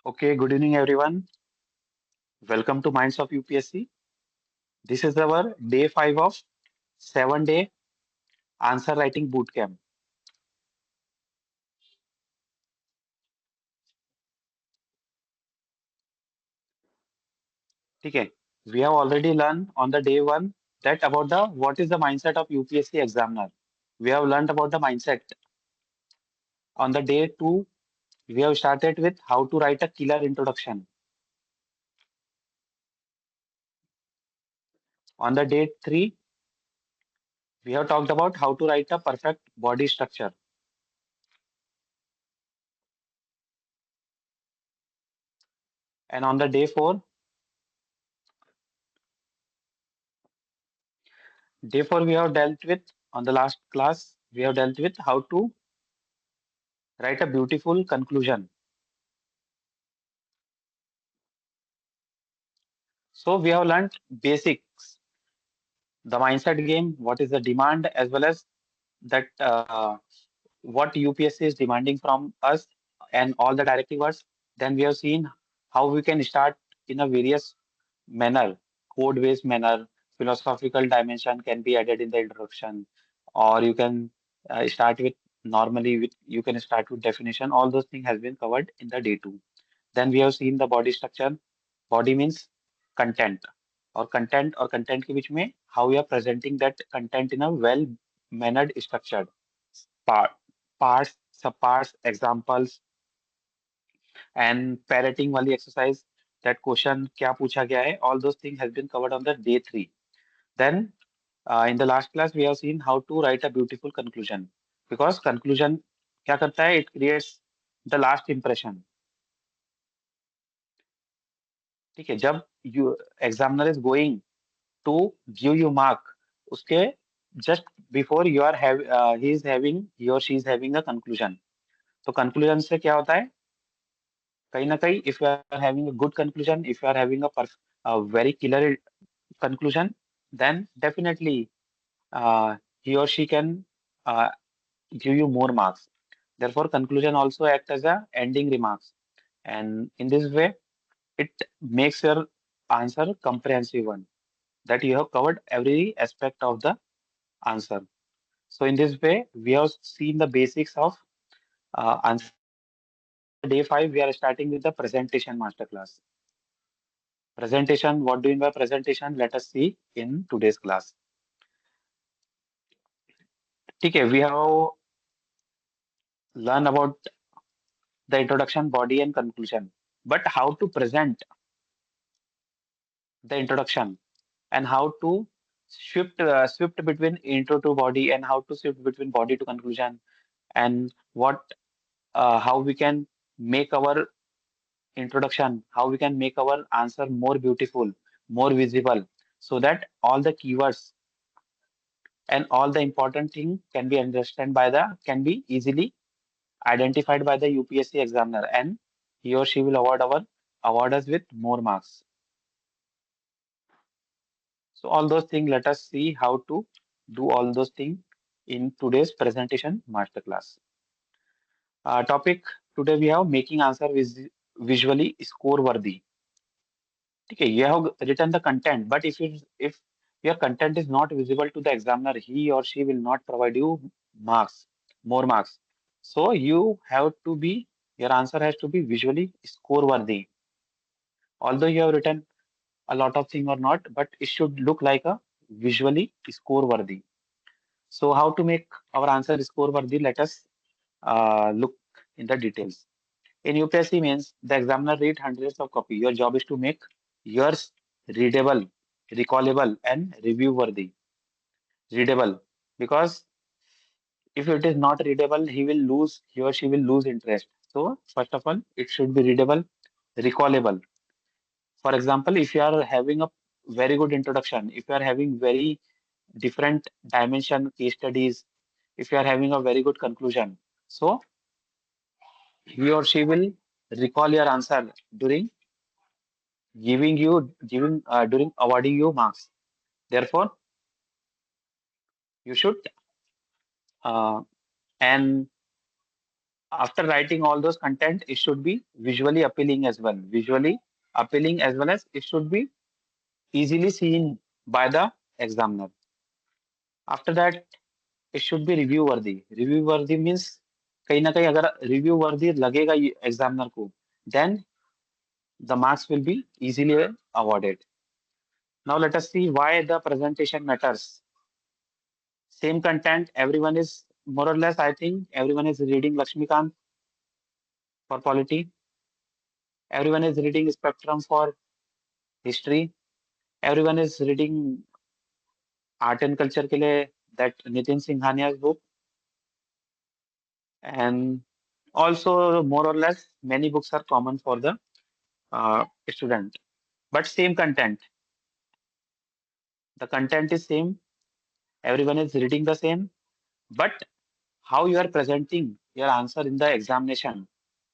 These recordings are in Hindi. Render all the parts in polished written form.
Okay, good evening, everyone. Welcome to Minds of UPSC. This is our day 5 of 7-day answer writing bootcamp. Okay, we have already learned on the day 1 that about the what is the mindset of UPSC examiner. We have learned about the mindset. On the day 2, we have started with how to write a killer introduction. On the day 3, we have talked about how to write a perfect body structure. And on the day 4 we have dealt with on the last class we have dealt with how to write a beautiful conclusion. So we have learned basics, the mindset game, what is the demand, as well as that what UPSC is demanding from us and all the directives. Then we have seen how we can start in a various manner, code-based manner, philosophical dimension can be added in the introduction, or you can start with normally with you can start with definition. All those things has been covered in the day two. Then we have seen the body structure. Body means content or content के बीच में how we are presenting that content in a well mannered structured part parts subparts examples and parroting वाली exercise that question क्या पूछा गया है all those things has been covered on the day 3. Then in the last class we have seen how to write a beautiful conclusion because conclusion क्या करता है it creates the last impression. ठीक है जब you examiner is going to give you mark उसके just before you are he is having he or she is having a conclusion. तो conclusion से क्या होता है कहीं ना कहीं if you are having a good conclusion if you are having a very killer conclusion then definitely he or she can uh, give you more marks. Therefore conclusion also act as a ending remarks and in this way it makes your answer comprehensive one that you have covered every aspect of the answer. So in this way, we have seen the basics of answer. Day 5, we are starting with the presentation masterclass. Presentation, what do you mean by presentation? Let us see in today's class. Okay, we have learned about the introduction, body and conclusion. But how to present the introduction and how to shift between intro to body and how to shift between body to conclusion and what how we can make our introduction, how we can make our answer more beautiful, more visible, so that all the keywords and all the important thing can be understood by the can be easily identified by the UPSC examiner, and he or she will award us with more marks. So all those things, let us see how to do all those things in today's presentation masterclass. Topic today we have making answer visually score worthy. Okay, you have written the content, but if your content is not visible to the examiner, he or she will not provide you marks, more marks. So you have to be your answer has to be visually score worthy. Although you have written a lot of thing or not, but it should look like a visually score worthy. So how to make our answer score worthy? Let us look in the details. In UPSC means the examiner read hundreds of copy. Your job is to make yours readable, recallable, and review worthy. Readable, because if it is not readable, he or she will lose interest. So first of all, it should be readable, recallable. For example, if you are having a very good introduction, if you are having very different dimension case studies, if you are having a very good conclusion, so he or she will recall your answer giving during awarding you marks. Therefore, you should uh, and After writing all those content, it should be visually appealing as well. Visually appealing as well as it should be easily seen by the examiner. After that, it should be review worthy. Review worthy means कहीं ना कहीं अगर review worthy लगेगा examiner को, then the marks will be easily awarded. Now let us see why the presentation matters. Same content, everyone is more or less, I think, everyone is reading Lakshmikant for polity. Everyone is reading Spectrum for history. Everyone is reading art and culture के लिए that Nitin Singhania's book. And also more or less many books are common for the student. But same content. The content is same. Everyone is reading the same. But how you are presenting your answer in the examination,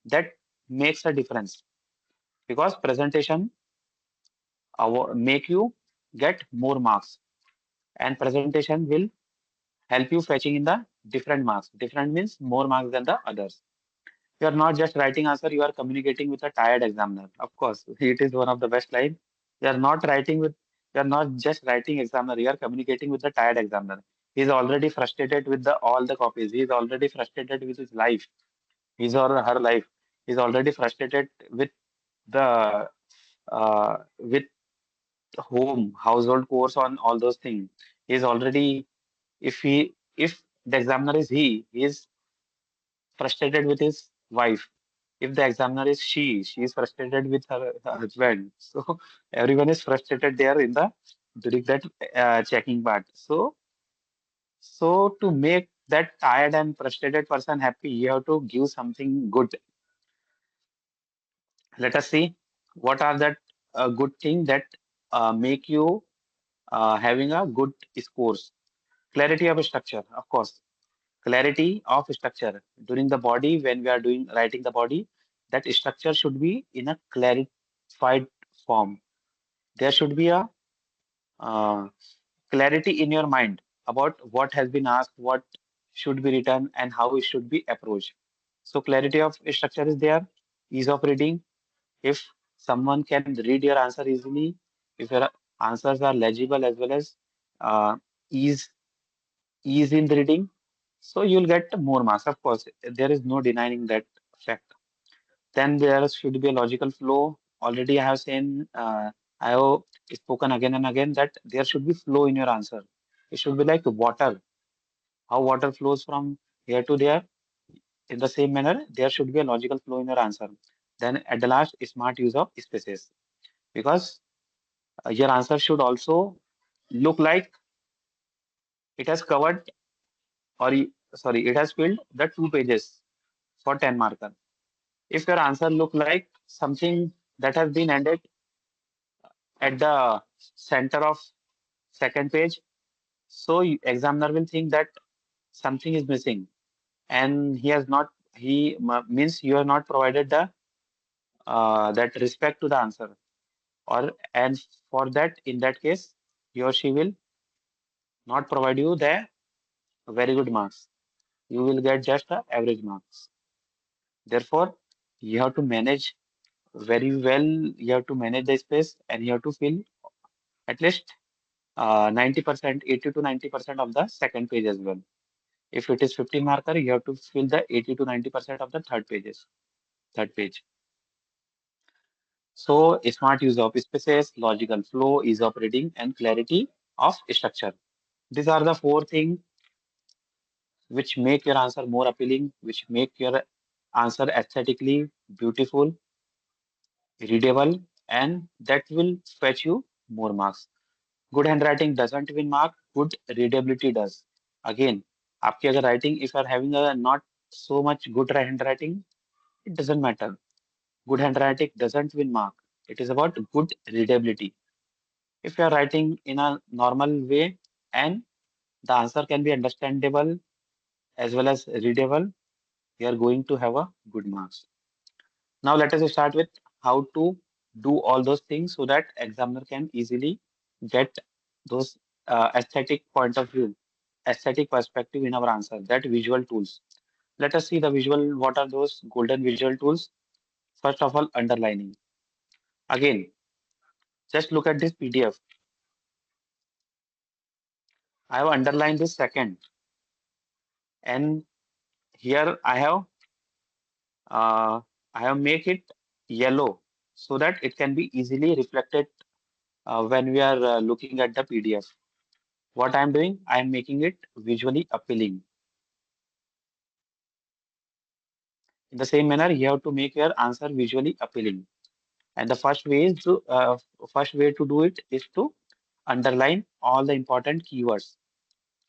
that makes a difference, because presentation make you get more marks, and presentation will help you fetching in the different marks. Different means more marks than the others. You are not just writing answer, you are communicating with a tired examiner. Of course, it is one of the best line. You are not writing with, you are not just writing examiner, you are communicating with the tired examiner. He is already frustrated with the all the copies. He is already frustrated with his life, his or her life. He is already frustrated the with home, household chores on all those things. He is already, if the examiner is he is frustrated with his wife. If the examiner is she is frustrated with her husband. So everyone is frustrated there in the during that checking part. So to make that tired and frustrated person happy, you have to give something good. Let us see what are that good thing that make you having a good scores. Clarity of structure, of course. Clarity of structure during the body, when we are doing writing the body, that structure should be in a clarified form. There should be a uh, clarity in your mind about what has been asked, what should be written, and how it should be approached. So clarity of structure is there. Ease of reading. If someone can read your answer easily, if your answers are legible as well as uh, ease ease in reading, so you'll get more marks. Of course, there is no denying that fact. Then there should be a logical flow. Already, I have seen, I have spoken again and again that there should be flow in your answer. It should be like water. How water flows from here to there. In the same manner, there should be a logical flow in your answer. Then at the last, smart use of spaces, because your answer should also look like it has covered, or sorry, it has filled the 2 pages for 10 marker. If your answer look like something that has been ended at the center of second page, so examiner will think that something is missing, and he has not, means you have not provided the that respect to the answer, or and for that, in that case, he or she will not provide you the very good marks. You will get just the average marks. Therefore, you have to manage very well. You have to manage the space, and you have to fill at least 90%, 80 to 90% of the second page as well. If it is 50 marker, you have to fill the 80 to 90% of the third page. So smart use of spaces, logical flow, ease of reading, and clarity of structure. These are the four things which make your answer more appealing, which make your answer aesthetically beautiful, readable, and that will fetch you more marks. Good handwriting doesn't win mark, good readability does. Again, आपकी अगर writing, if you are having a not so much good handwriting, it doesn't matter. Good handwriting doesn't win mark. It is about good readability. If you are writing in a normal way and the answer can be understandable as well as readable, you are going to have a good marks. Now let us start with how to do all those things so that examiner can easily get those aesthetic point of view, aesthetic perspective in our answer, that visual tools. Let us see the visual. What are those golden visual tools? First of all, underlining. Again, just look at this PDF. I have underlined this second, and here uh, I have make it yellow so that it can be easily reflected when we are looking at the PDF. What I am doing, I am making it visually appealing. In the same manner, you have to make your answer visually appealing. And the first way to do it is to underline all the important keywords.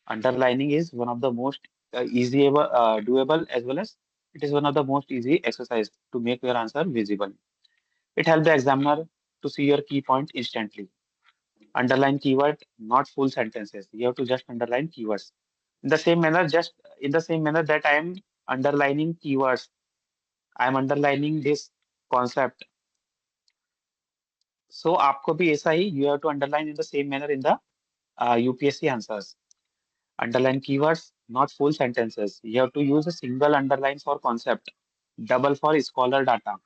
Underlining is one of the most doable, as well as it is one of the most easy exercise to make your answer visible. It helps the examiner to see your key point instantly. Underline keyword, not full sentences. You have to just underline keywords. In the same manner, just in the same manner that I am underlining keywords, I am underlining this concept. So आपको भी ऐसा ही you have to underline in the same manner in the UPSC answers. Underline keywords, not full sentences. You have to use a single underline for concept, double for scholar data.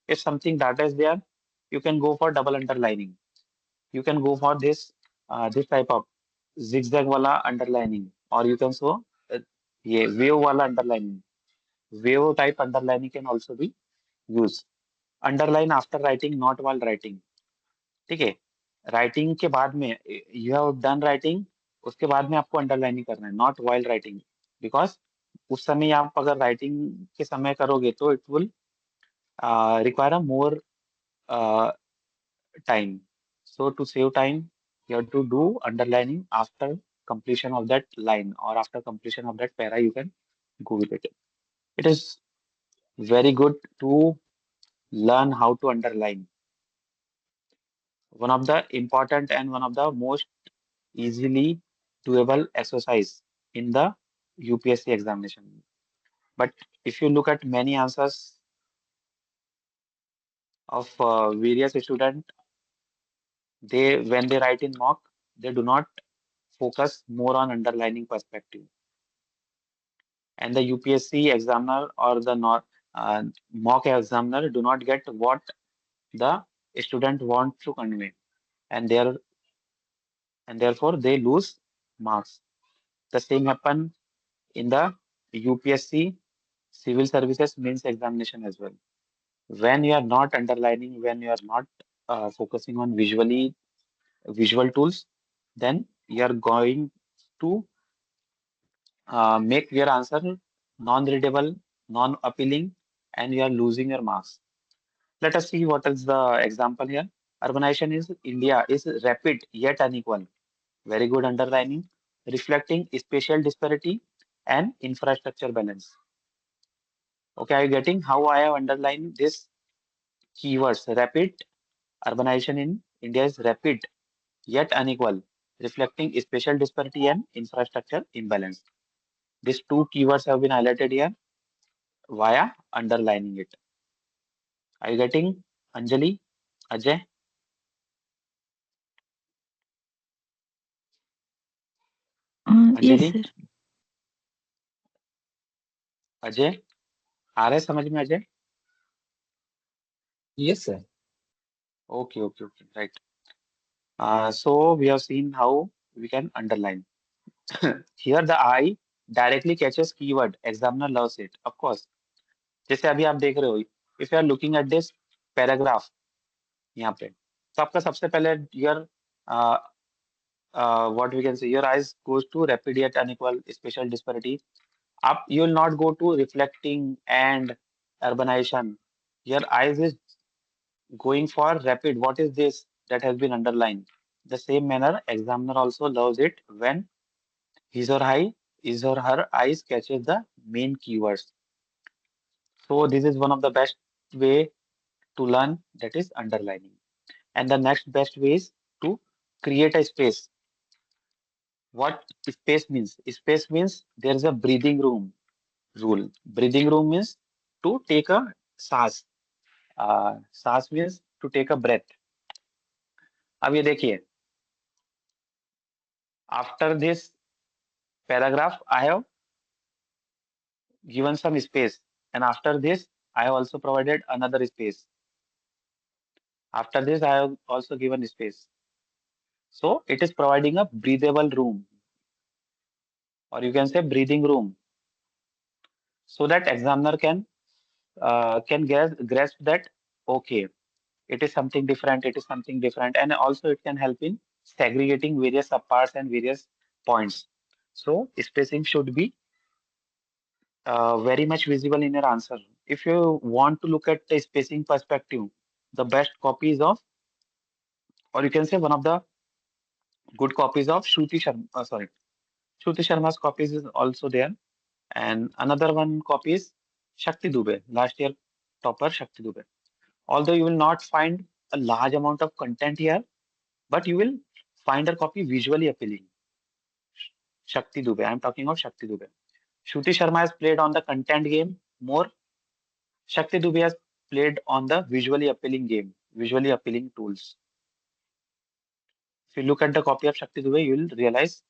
If something data is there, you can go for double underlining. You can go for this type of zigzag wala underlining, or you can so uh, ये wave wala underlining. Wave type underlining can also be used. Underline after writing, not while writing. ठीक है, राइटिंग के बाद में यू हैव डन राइटिंग, उसके बाद में आपको अंडरलाइनिंग करना है, नॉट वाइल राइटिंग, बिकॉज उस समय आप अगर राइटिंग के समय करोगे तो it will require a more time. So to save time, you have to do underlining after completion of that line or after completion of that para, you can go with it. It is very good to learn how to underline. One of the important and one of the most easily doable exercise in the UPSC examination. But if you look at many answers of various students, they when they write in mock, they do not focus more on underlining perspective. And the UPSC examiner or the mock examiner do not get what the student wants to convey, and there and therefore they lose marks. The same happen in the UPSC civil services means examination as well. When you are not underlining, when you are not focusing on visual tools, then you are going to make your answer non-readable, non-appealing, and you are losing your marks. Let us see what is the example here. Urbanization is India is rapid yet unequal. Very good underlining, reflecting spatial disparity and infrastructure balance. Okay, are you getting how I have underlined this keywords? Rapid urbanization in India is rapid yet unequal, reflecting spatial disparity and infrastructure imbalance. These two keywords have been highlighted here via underlining it. Are you getting Anjali, Ajay, Yes, Anjali, sir. Ajay, आ रहा है समझ में Ajay? Yes, sir. Okay, right. So we have seen how we can underline. Here the eye directly catches keyword. Examiner loves it. Of course. जैसे अभी आप देख रहे हो, if you are looking at this paragraph यहाँ पे, तो आपका सबसे पहले your uh, what we can say, your eyes goes to rapid yet unequal spatial disparity. Up, you will not go to reflecting and urbanization. Your eyes is going for rapid. What is this that has been underlined? The same manner, examiner also loves it when his or her eyes catches the main keywords. So this is one of the best way to learn, that is underlining. And the next best way is to create a space. What space means? Space means there is a breathing room rule. Breathing room means to take a सांस. सांस means to take a breath. अब ये देखिए, after this paragraph, I have given some space, and after this I have also provided another space. After this I have also given space. So it is providing a breathable room, or you can say breathing room, so that examiner can grasp that, okay, it is something different, it is something different, and also it can help in segregating various subparts and various points. So spacing should be very much visible in your answer. If you want to look at the spacing perspective, the best copies of, or you can say one of the good copies of Shruti Sharma, Shruti Sharma's copies is also there, and another one copy is Shakti Dubey, last year topper Shakti Dubey. Although you will not find a large amount of content here, but you will find her copy visually appealing. Shakti Dubey, I'm talking of Shakti Dubey. Shruti Sharma has played on the content game more. Shakti Dubey has played on the visually appealing game, visually appealing tools. If you look at the copy of Shakti Dubey, you will realize.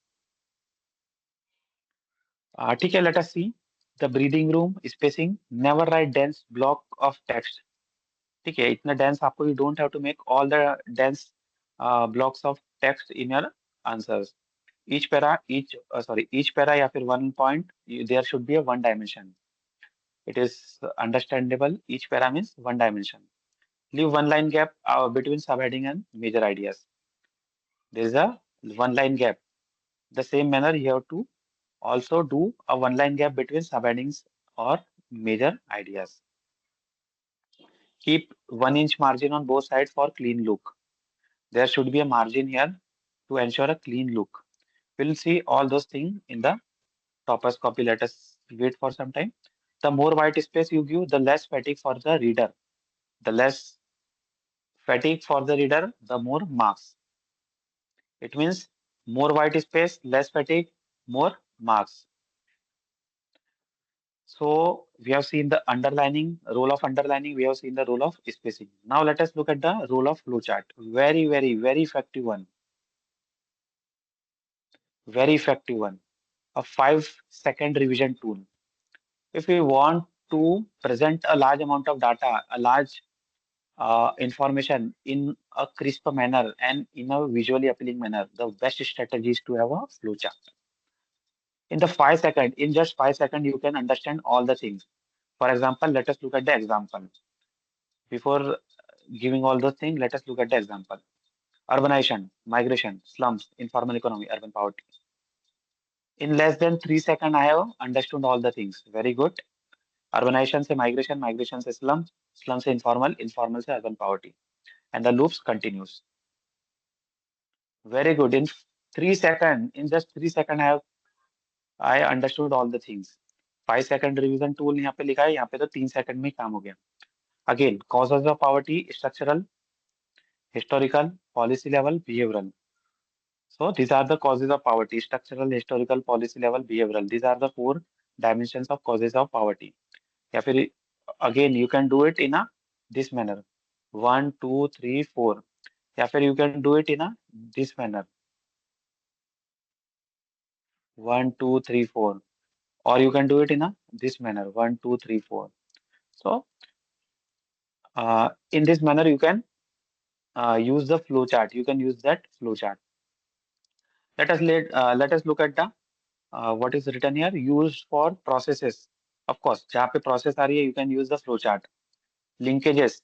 ठीक है, let us see the breathing room spacing. Never write dense block of text. ठीक है, इतना dense आपको, you don't have to make all the dense blocks of text in your answers. Each para, each para या फिर one point, there should be a one dimension. It is understandable. Each para means one dimension. Leave one line gap between subheading and major ideas. There is a one line gap. The same manner you have to also do a one line gap between subheadings or major ideas. Keep 1 inch margin on both sides for clean look. There should be a margin here to ensure a clean look. We'll see all those things in the topper's copy. Let us wait for some time. The more white space you give, the less fatigue for the reader. The less fatigue for the reader, the more marks. It means more white space, less fatigue, more marks. So we have seen the underlining, role of underlining, we have seen the role of spacing. Now let us look at the role of flowchart. Very, very, very effective one. Very effective one. A 5-second revision tool. If we want to present a large amount of data, a large information in a crisp manner and in a visually appealing manner, the best strategy is to have a flowchart. In the 5 second, in just 5 seconds, you can understand all the things. For example, let us look at the example. Before giving all those things, let us look at the example. Urbanization, migration, slums, informal economy, urban poverty. In less than 3 seconds, I have understood all the things. Very good. Urbanization से migration, migration से slum, slum से informal, informal से urban poverty. And the loops continues. Very good. In 3 seconds, in just 3 seconds, I understood all the things. 5 second revision tool यहाँ पे लिखा है, यहाँ पे तो 3 सेकंड में ही काम हो गया. Again, causes of poverty, structural, historical, policy level, behavioral. So these are the causes of poverty: structural, historical, policy level, behavioral. These are the four dimensions of causes of poverty. या फिर again you can do it in a this manner. 1, 2, 3, 4. या फिर you can do it in a this manner. 1, 2, 3, 4. Or you can do it in a this manner. 1, 2, 3, 4. So in this manner you can use the flow chart. You can use that flow chart. Let us look at the what is written here, used for processes. Of course, जहाँ पे process आ रही है, you can use the flow chart. Linkages,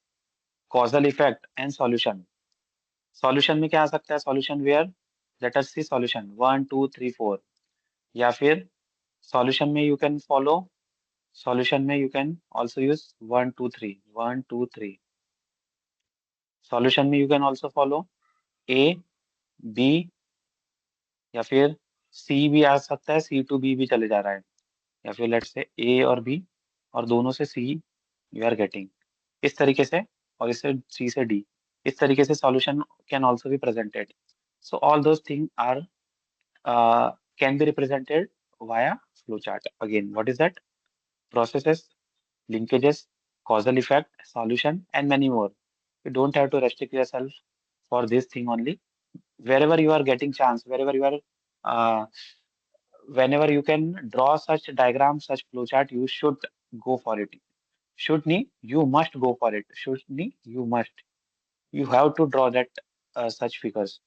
causal effect and solution. Solution में क्या आ सकता है? Solution where, let us see solution 1, 2, 3, 4. या फिर solution में you can follow, solution में you can also use 1, 2, 3, 1, 2, 3. Solution में you can also follow A, B, या फिर C भी आ सकता है, C to B भी चले जा रहा है, या फिर लेट्स से A और B और दोनों से C यू आर गेटिंग, इस तरीके से, और इससे C से D, इस तरीके से solution can also be presented. So all those thing are can be represented via flowchart. Again, what is that? Processes, linkages, causal effect, solution, and many more. You don't have to restrict yourself for this thing only. Wherever you are getting chance, wherever you are uh, whenever you can draw such diagram, such flowchart, you should go for it. Should नहीं, you must go for it. Should नहीं, you must. You have to draw that such figures.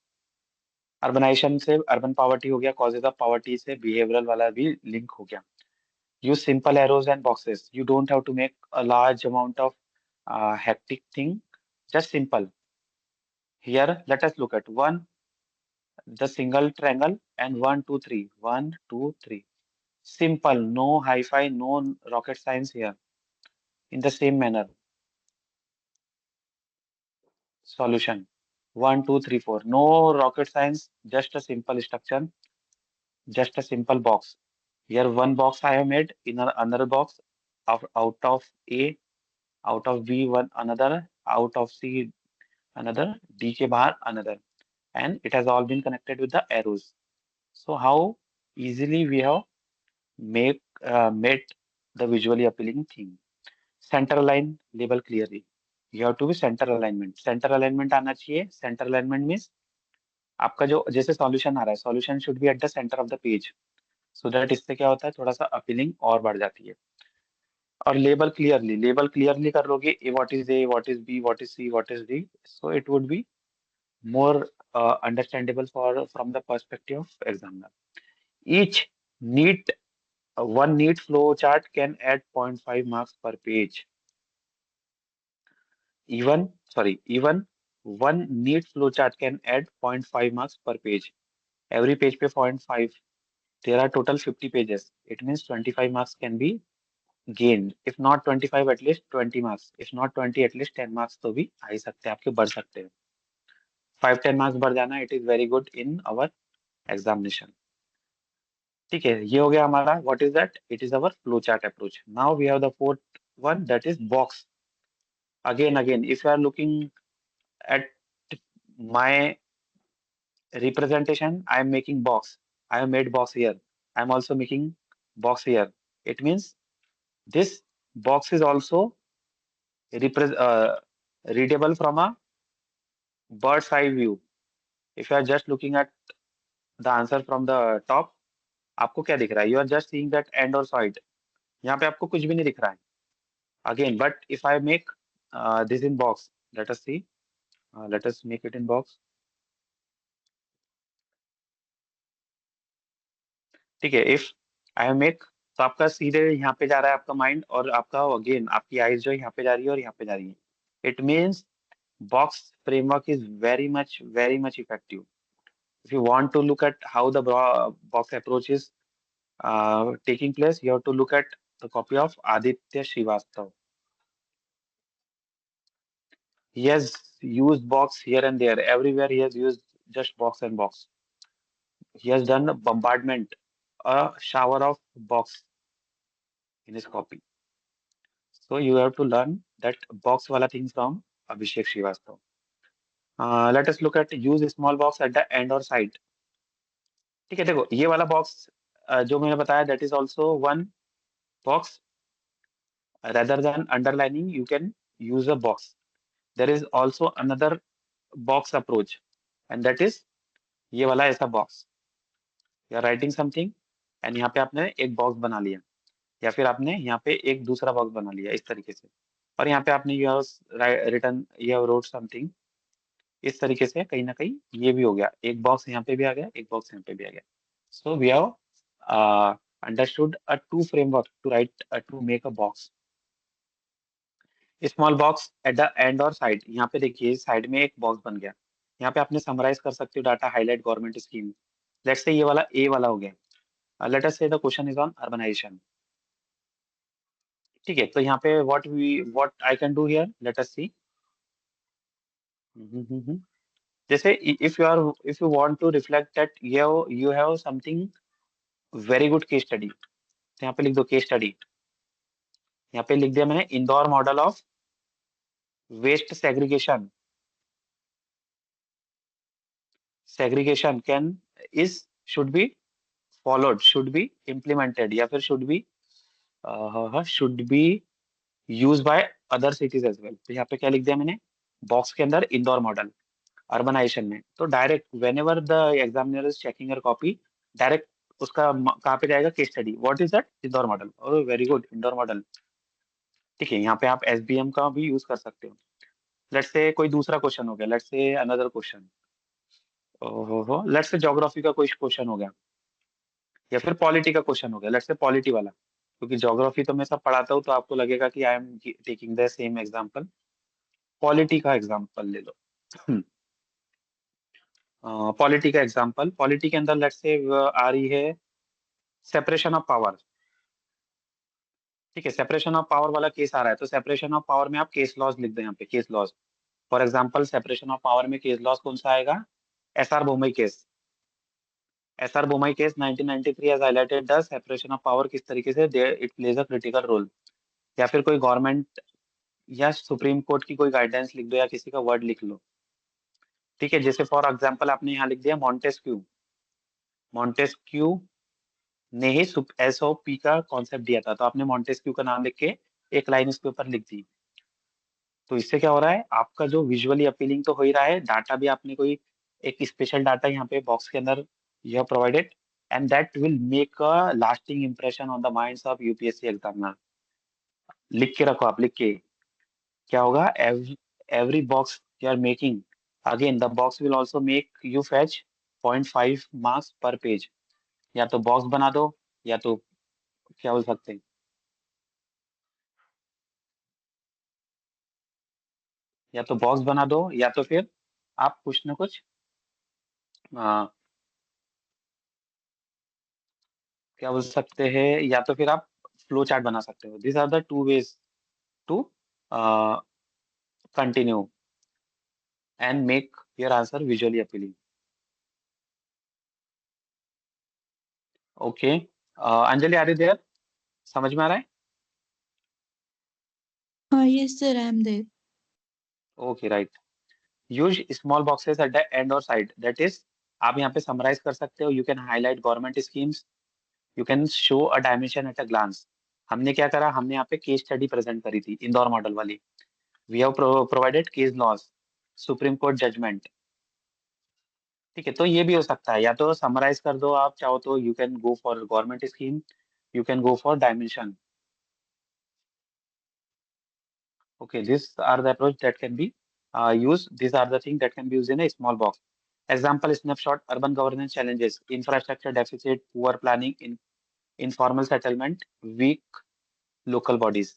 Urbanisation से अर्बन पॉवर्टी हो गया, कॉजेज ऑफ पॉवर्टी से बिहेवियरल वाला भी लिंक हो गया. Use simple arrows and boxes. You don't have to make a large amount of hectic thing. Just simple. Here, let us look at one, the single triangle, and one, two, three. One, two, three. Simple. No hi-fi, no rocket science here. In the same manner. Solution. One, two, three, four. No rocket science. Just a simple structure. Just a simple box. Here, one box I have made. In another box, out of A, out of B, one another, out of C, another, D के बाहर another, and it has all been connected with the arrows. So how easily we have made the visually appealing thing. Center align label clearly. You have to be center alignment. Center alignment आना चाहिए. Center alignment means आपका जो जैसे सॉल्यूशन आ रहा है, solution should be at the centre of the page, so that इससे क्या होता है, थोड़ा सा अपीलिंग और बढ़ जाती है. और लेबल क्लियरली कर लोगे, A what is A, what is B, what is C, what is D, so it would be more understandable from the perspective of examiner. Each neat one neat flow chart can add zero point 0.5 marks per page. Even one neat flow chart can add zero point 0.5 marks per page. Every page पे 0.5. There are total 50 pages. It means 25 marks can be gained. If not 25, at least 20 marks. If not 20, at least 10 marks तो भी आ ही सकते हैं, आपके बढ़ सकते हैं. 5-10 marks बढ़ जाना, it is very good in our examination. ठीक है, ये हो गया हमारा. What is that? It is our flow chart approach. Now we have the fourth one, that is box. Again if you are looking at my representation, I am making box. I have made box here. I am also making box here. It means this box is also readable from a bird's eye view. If you are just looking at the answer from the top, आपको क्या दिख रहा है? You are just seeing that end or side. यहाँ पे आपको कुछ भी नहीं दिख रहा है. Again, but if I make this in box, let us see. Let us make it in box. ठीक है. If I make, तो आपका सीधे यहाँ पे जा रहा है आपका माइंड, और आपका अगेन आपकी आईज जो है यहाँ पे जा रही है और यहाँ पे जा रही है. It means box framework is very much effective. If you want to look at how the box approach is taking place, you have to look at the copy of Aditya Srivastav. He has used box here and there. Everywhere he has used just box and box. He has done a bombardment, a shower of box in his copy. So you have to learn that box wala thing from Abhishek Srivastav. Let us look at use a small box at the end or side. ठीक है, देखो ये वाला बॉक्स जो मैंने बताया, that is also one box. Rather than underlining, you can use a box. There is also another box approach, and that is ये वाला ऐसा box. You are writing something, and यहाँ पे आपने एक बॉक्स बना लिया, या फिर आपने यहाँ पे एक दूसरा बॉक्स बना लिया इस तरीके से, और यहाँ पे आपने you have written, you have wrote something. इस तरीके से कहीं ना कहीं ये भी हो गया, एक बॉक्स यहाँ पे भी आ गया, एक बॉक्स यहाँ पे भी आ गया. So we have understood a to framework to write to make a box. Small box at the end और साइड. यहाँ पे देखिए साइड में एक बॉक्स बन गया. यहाँ पे आपने समराइज कर सकते हो data, highlight government scheme. Let's say ये वाला ए वाला हो गया. Let us say the question is on urbanisation. ठीक है, तो यहाँ पे what I can do here, let us see. जैसे if you want to reflect that you have something very good case study, तो यहाँ पे लिख दो केस स्टडी. यहाँ पे लिख दिया मैंने Indore model of waste segregation. Segregation can is should be followed, should be implemented, या फिर should be use by other cities as well. तो यहाँ पे क्या लिख दिया मैंने, बॉक्स के अंदर इंदौर मॉडल अर्बनाइजेशन में. तो direct when ever the examiner is checking your copy, direct उसका कहाँ पे जाएगा, case study. What is that, Indore model. Oh very good, Indore model. ठीक है, यहाँ पे आप एसबीएम का भी यूज कर सकते हो। लेट्स से कोई दूसरा क्वेश्चन हो गया, लेट्स से अनदर क्वेश्चन। ओहो, लेट्स से ज्योग्राफी का कोई क्वेश्चन हो गया, या फिर पॉलिटी का क्वेश्चन हो गया, लेट्स से पॉलिटी वाला। क्योंकि ज्योग्राफी तो मैं सब पढ़ाता हूँ, तो आपको लगेगा कि I am taking the same example. Polity का एग्जांपल ले लो। पॉलिटी का एग्जांपल, पॉलिटी के अंदर लेट्स से आ रही है सेपरेशन ऑफ पावर। ठीक है, सेपरेशन ऑफ पावर वाला केस आ रहा है, तो सेपरेशन ऑफ पावर में आप केस लॉज लिख दो यहाँ पे, case laws. For example separation of power में केस लॉज कौन सा आएगा, SR Bommai case. SR Bommai case 1993 has highlighted the separation of power, किस तरीके से it plays a critical role. या फिर कोई गवर्नमेंट या सुप्रीम कोर्ट की कोई गाइडेंस लिख दो, या किसी का वर्ड लिख लो। ठीक है, जैसे फॉर एग्जांपल आपने यहाँ लिख दिया मॉन्टेस्क्यू। मॉन्टेस्क्यू ने ही एसओपी का कॉन्सेप्ट दिया था, तो आपने मॉन्टेस्क्यू का नाम लिख के एक लाइन उसके ऊपर लिख दी। तो इससे क्या हो रहा है, आपका जो विजुअली अपीलिंग तो हो ही रहा है, डाटा भी आपने कोई एक स्पेशल डाटा यहाँ पे बॉक्स के अंदर यह provided, and that will make a lasting impression on the minds of UPSC examiner. लिख के रखो आप, लिख के। क्या होगा, every box you are making, again the box will also make you fetch 0.5 marks per page। या तो बॉक्स बना दो, या तो क्या बोल सकते हैं, या तो बॉक्स बना दो, या तो फिर आप कुछ ना कुछ आ, क्या बोल सकते हैं, या तो फिर आप फ्लो चार्ट बना सकते हो। This are the two ways to continue and make your answer visually appealing. Okay, Anjali are you there, समझ में आ रहा है? Yes, sir, I am there. Okay right. Use small boxes at the end और साइड, दैट इज आप यहाँ पे समराइज कर सकते हो। You can highlight government schemes, you can show a dimension at a glance. हमने क्या करा, हमने यहाँ पे केस स्टडी प्रेजेंट करी थी इंदौर मॉडल वाली। We have provided case laws, supreme court judgement. ठीक है, तो ये भी हो सकता है, या तो समराइज कर दो आप चाहो तो, you can go for government scheme, you can go for dimension. Okay, these are the approach that can be used. These are the things that can be used in a small box. Example snapshot: urban governance challenges, infrastructure deficit, poor planning, informal settlement, weak local bodies.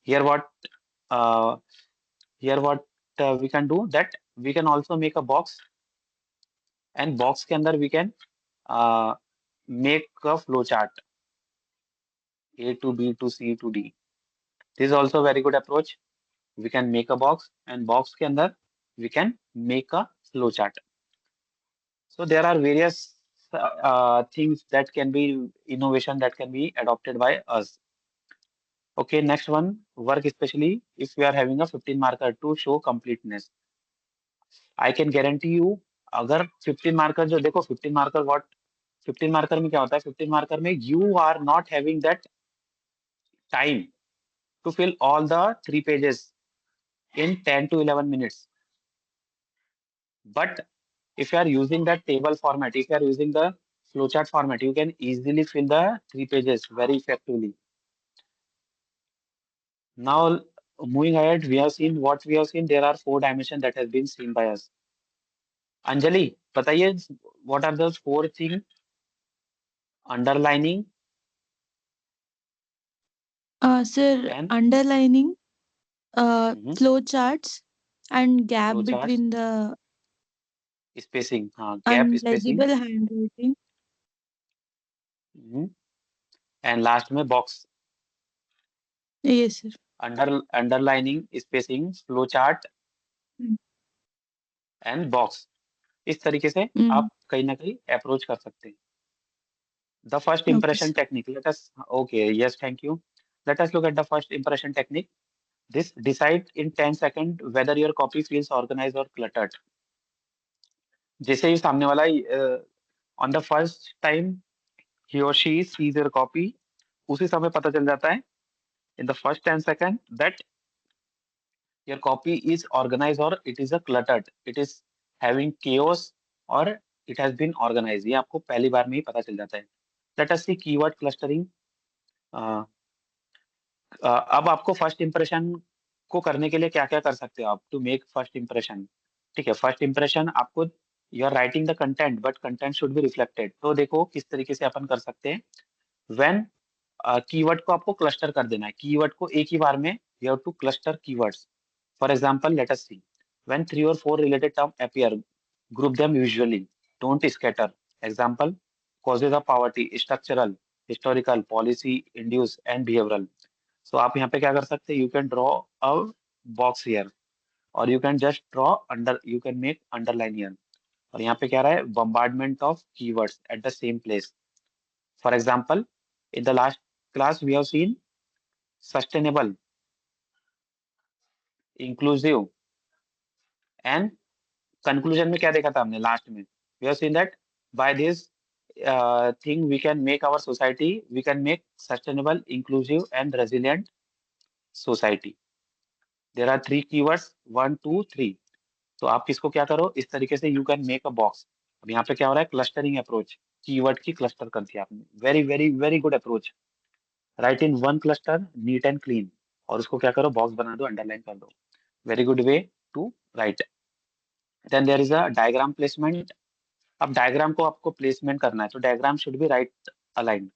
Here what uh, here what we can do, that we can also make a box, and box के अंदर we can uh, make a flow chart, A to B to C to D. This is also a very good approach. We can make a box, and box के अंदर we can make a flow chart. So there are various things that can be innovation that can be adopted by us. Okay, next one, work especially if we are having a 15 marker to show completeness. I can guarantee you, अगर 15 marker जो देखो 15 marker what 15 marker में क्या होता है, 15 marker में you are not having that time to fill all the 3 pages in 10 to 11 minutes. But if you are using that table format, if you are using the flowchart format, you can easily fill the 3 pages very effectively. Now, moving ahead, we have seen what we have seen. There are 4 dimensions that has been seen by us. Anjali, बताइए, what are those 4 things? Underlining Sir, and underlining, mhm, flow charts, and gap flowcharts, between the spacing, हाँ, gap spacing, unlegible handwriting. mhm, and last में box. Yes, sir. Underlining, spacing, flowchart Mm. and box. इस तरीके से Mm. आप कहीं ना कहीं अप्रोच कर सकते हैं। The first Okay, impression sir. technique. Let us, okay, yes, thank you. Let us look at the first impression technique. This decide in 10 seconds whether your copy feels organized or cluttered. जैसे ही सामने वाला on the first time he or she sees your copy, उसी समय पता चल जाता है in the first 10 seconds that your copy is organized or it is a cluttered. It is having chaos or it has been organized. ये आपको पहली बार में ही पता चल जाता है। लेट अस सी कीवर्ड क्लस्टरिंग। अब आपको फर्स्ट इंप्रेशन को करने के लिए क्या क्या कर सकते हो आप टू मेक फर्स्ट इंप्रेशन। ठीक है, फर्स्ट इंप्रेशन आपको, you are writing the content but content should be reflected. तो देखो किस तरीके से अपन कर सकते हैं। व्हेन कीवर्ड को आपको क्लस्टर कर देना है, कीवर्ड को एक ही बार में you have to cluster keywords. For example let us see, when 3 or 4 related term appear, group them usually, don't scatter. Example, causes of poverty, structural, historical, policy induce and behavioral. So आप यहाँ पे क्या कर सकते हैं, you can draw a box here or you can just draw under, you can make underline here. और यहाँ पे क्या रहा है, bombardment of keywords at the same place. For example, in the last class we have seen sustainable, inclusive and conclusion में क्या देखा था हमने लास्ट में, we have seen that by this thing we can make our society, we can make sustainable, inclusive and resilient society. There are 3 keywords, 1, 2, 3. तो आप इसको क्या करो, इस तरीके से you can make a box. अब यहाँ पे क्या हो रहा है, क्लस्टरिंग अप्रोच, कीवर्ड की क्लस्टर कर दिया आपने, very very very good approach. Right in one cluster neat and clean, और उसको क्या करो, बॉक्स बना दो, अंडरलाइन कर दो। Very good way to write. Then there is a diagram placement. अब डायग्राम को आपको प्लेसमेंट करना है, तो diagram should be right align,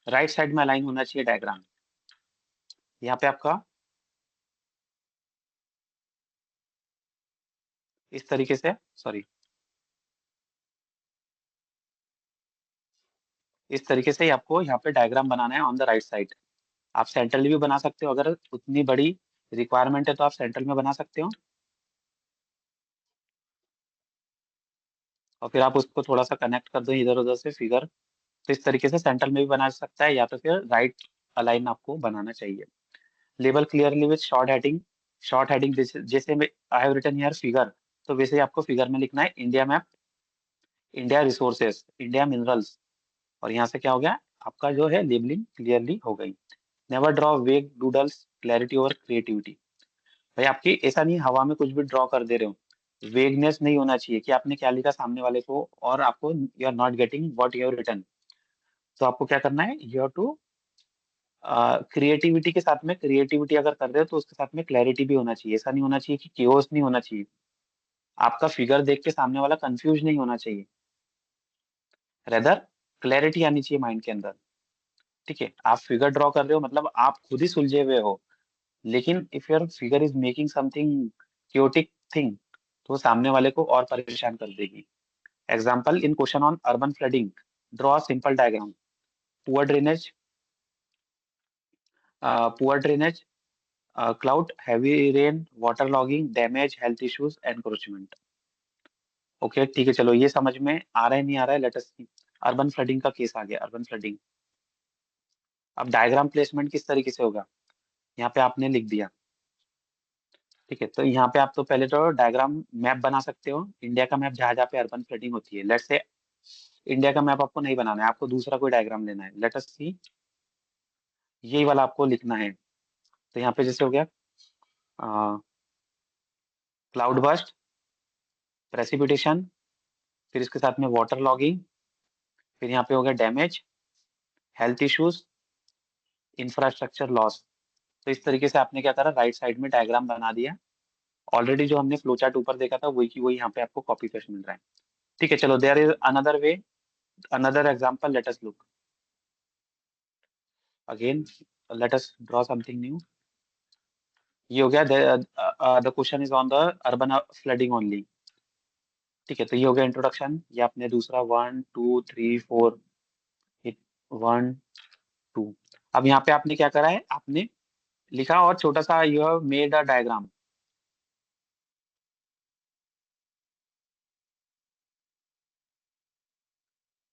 right side में अलाइन होना चाहिए डायग्राम। यहाँ पे आपका इस तरीके से, सॉरी, इस तरीके से ही आपको यहाँ पे डायग्राम बनाना है ऑन द राइट साइड। आप सेंट्रल भी बना सकते हो, अगर उतनी बड़ी रिक्वायरमेंट है तो आप सेंट्रल में बना सकते हो, और फिर आप उसको थोड़ा सा कनेक्ट कर दो इधर उधर से फिगर। तो इस तरीके से सेंट्रल में भी बना सकता है, या तो फिर राइट अलाइन आपको बनाना चाहिए। Label clearly with short heading. Short heading जैसे जैसे I have written here figure, तो वैसे ही आपको फिगर में लिखना है India map, India resources, India minerals. और यहाँ से क्या हो गया, आपका जो है लेबलिंग क्लियरली हो गई। नेवर ड्रॉ वेग डूडल्स, क्लैरिटी ओवर क्रिएटिविटी। भाई आपकी ऐसा नहीं हवा में कुछ भी ड्रॉ कर दे रहे हो, वेगनेस नहीं होना चाहिए कि आपने क्या लिखा सामने वाले को और आपको you are not getting what you have written. तो आपको क्या करना है, यू हैव टू क्रिएटिविटी के साथ में, क्रिएटिविटी अगर कर रहे हो तो उसके साथ में क्लैरिटी भी होना चाहिए। ऐसा नहीं होना चाहिए कि केओस नहीं होना चाहिए, आपका फिगर देख के सामने वाला कंफ्यूज नहीं होना चाहिए, रेदर क्लैरिटी आनी चाहिए माइंड के अंदर। ठीक है, आप फिगर ड्रॉ कर रहे हो मतलब आप खुद ही सुलझे हुए हो, लेकिन if your figure is making something chaotic thing, तो वो सामने वाले को और परेशान कर देगी। Example in question on urban flooding, draw simple diagram, poor drainage, poor drainage, cloud, heavy rain, water logging, damage, health issues, encroachment. Okay ठीक है, चलो ये समझ में आ रहा है नहीं आ रहा है, लेट अस सी। अर्बन फ्लडिंग का केस आ गया, अर्बन फ्लडिंग। अब डायग्राम प्लेसमेंट किस तरीके से होगा, यहाँ पे आपने लिख दिया। ठीक है, तो यहाँ पे आप तो पहले तो डायग्राम मैप बना सकते हो, इंडिया का मैप जहाँ जहाँ पे अर्बन फ्लडिंग होती है। लेट्स से इंडिया का मैप आपको नहीं बनाना है, आपको दूसरा कोई डायग्राम लेना है। लेट अस सी, यही वाला आपको लिखना है। तो यहाँ पे जैसे हो गया क्लाउड बस्ट, प्रेसिपिटेशन, फिर इसके साथ में वाटर लॉगिंग, फिर यहाँ पे हो गया damage, health issues, infrastructure loss. तो इस तरीके से आपने क्या करा, राइट साइड में डायग्राम बना दिया। ऑलरेडी जो हमने फ्लो चार्ट ऊपर देखा था वही की वही यहाँ पे आपको कॉपी पेस्ट मिल रहा है। ठीक है, चलो there is another way, another example, let us look again, let us draw something new. ये हो गया, the question is on the urban flooding only. ठीक है, तो ये हो गया इंट्रोडक्शन, ये आपने दूसरा 1, 2, 3, 4, 1, 2। अब यहाँ पे आपने क्या करा है, आपने लिखा और छोटा सा you have made a diagram,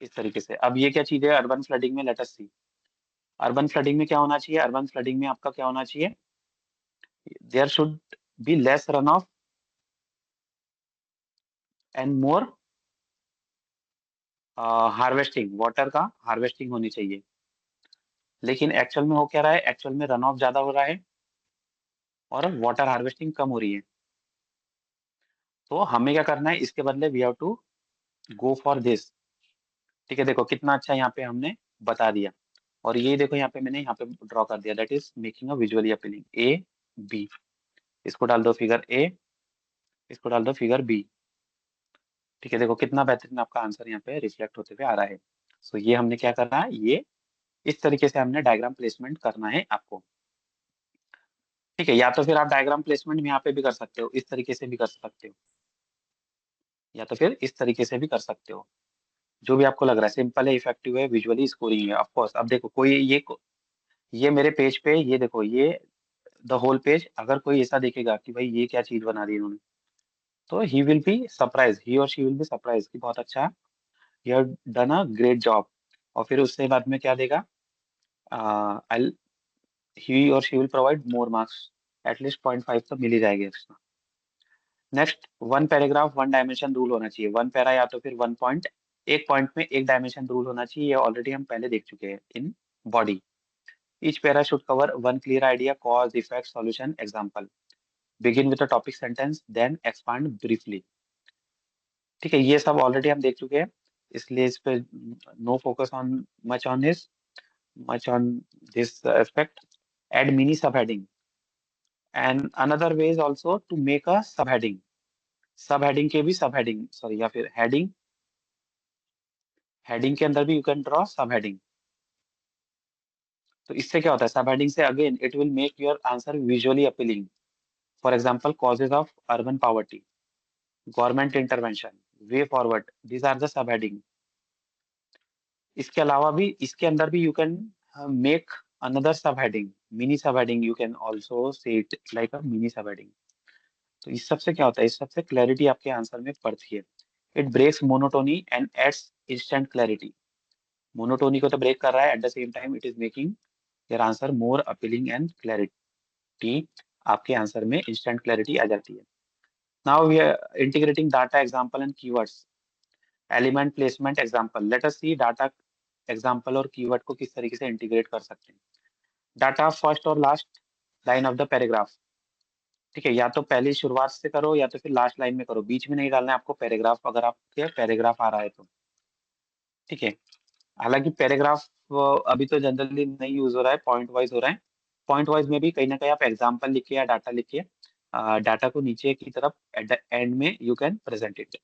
इस तरीके से। अब ये क्या चीज है अर्बन फ्लडिंग में, लेट अस सी। अर्बन फ्लडिंग में क्या होना चाहिए, अर्बन फ्लडिंग में आपका क्या होना चाहिए, there should be less run off and more harvesting, water का हार्वेस्टिंग होनी चाहिए। लेकिन एक्चुअल में हो क्या रहा है, एक्चुअल में रन ऑफ ज्यादा हो रहा है और वाटर हार्वेस्टिंग कम हो रही है। तो हमें क्या करना है, इसके बदले we have to go for this. ठीक है, देखो कितना अच्छा यहाँ पे हमने बता दिया। और ये देखो यहाँ पे मैंने यहाँ पे ड्रॉ कर दिया, that is making a visually appealing, A B. इसको डाल दो फिगर ए, इसको डाल दो फिगर बी। ठीक है, देखो कितना बेहतरीन आपका आंसर यहाँ पे रिफ्लेक्ट होते हुए आ रहा है। सो ये हमने क्या करना है, ये इस तरीके से हमने डायग्राम प्लेसमेंट करना है आपको। ठीक है, या तो फिर आप डायग्राम प्लेसमेंट यहाँ पे भी कर सकते हो, इस तरीके से भी कर सकते हो, या तो फिर इस तरीके से भी कर सकते हो, जो भी आपको लग रहा है। सिंपल है, इफेक्टिव है, विजुअली स्कोरिंग है। ऑफ कोर्स अब देखो कोई ये मेरे पेज पे, ये देखो ये द होल पेज, अगर कोई ऐसा देखेगा कि भाई ये क्या चीज बना दी इन्होंने, तो ही विल बी सरप्राइज, ही और शी विल बी सरप्राइज कि बहुत अच्छा, you have done a great job. और फिर उससे बाद में क्या देगा, आई ही और she will provide more marks, at least 0.5 तो मिल ही जाएगी extra. Next, one paragraph one dimension rule होना चाहिए, वन पैरा या तो फिर वन पॉइंट, एक पॉइंट में एक डायमेंशन रूल होना चाहिए। ये ऑलरेडी हम पहले देख चुके हैं in body. Each para should cover one clear idea, cause effect solution example, begin with a topic sentence then expand briefly. ठीक है, ये सब ऑलरेडी हम देख चुके हैं, इसलिए इस पे no focus on much on this aspect. Add mini सब heading, and another way is also to make a subheading, सब हेडिंग के भी सब हेडिंग, सॉरी, या फिर हेडिंग, हेडिंग के अंदर भी you can draw sub heading. तो इससे क्या होता है, सब हेडिंग से again it will make your answer visually appealing. For example, causes of urban poverty, government intervention, way forward, these are the sub heading. इसके अलावा भी इसके अंदर भी you can make another sub heading, mini सब heading, you can also say it like a mini सब हेडिंग। तो इस सबसे क्या होता है, इस सबसे क्लैरिटी आपके आंसर में बढ़ती है। It breaks monotony and aids instant clarity. Monotony को तो ब्रेक कर रहा है, at the same time it is making your answer more appealing and clarity. आपके आंसर में इंस्टेंट क्लैरिटी आ जाती है। Now we are integrating data example and keywords, element placement example. Let us see data example और कीवर्ड को किस तरीके से इंटीग्रेट कर सकते हैं। डाटा फर्स्ट और last line of the paragraph. ठीक है, या तो पहली शुरुआत से करो या तो फिर लास्ट लाइन में करो, बीच में नहीं डालना है आपको पैराग्राफ, अगर आपके पैराग्राफ आ रहा है तो। ठीक है, हालांकि पैराग्राफ अभी तो जनरली नहीं यूज हो रहा है, पॉइंट वाइज हो रहा है। पॉइंट वाइज में भी कहीं ना कहीं आप एग्जाम्पल लिखिए या डाटा लिखिए, डाटा को नीचे की तरफ एट द एंड में you can present it.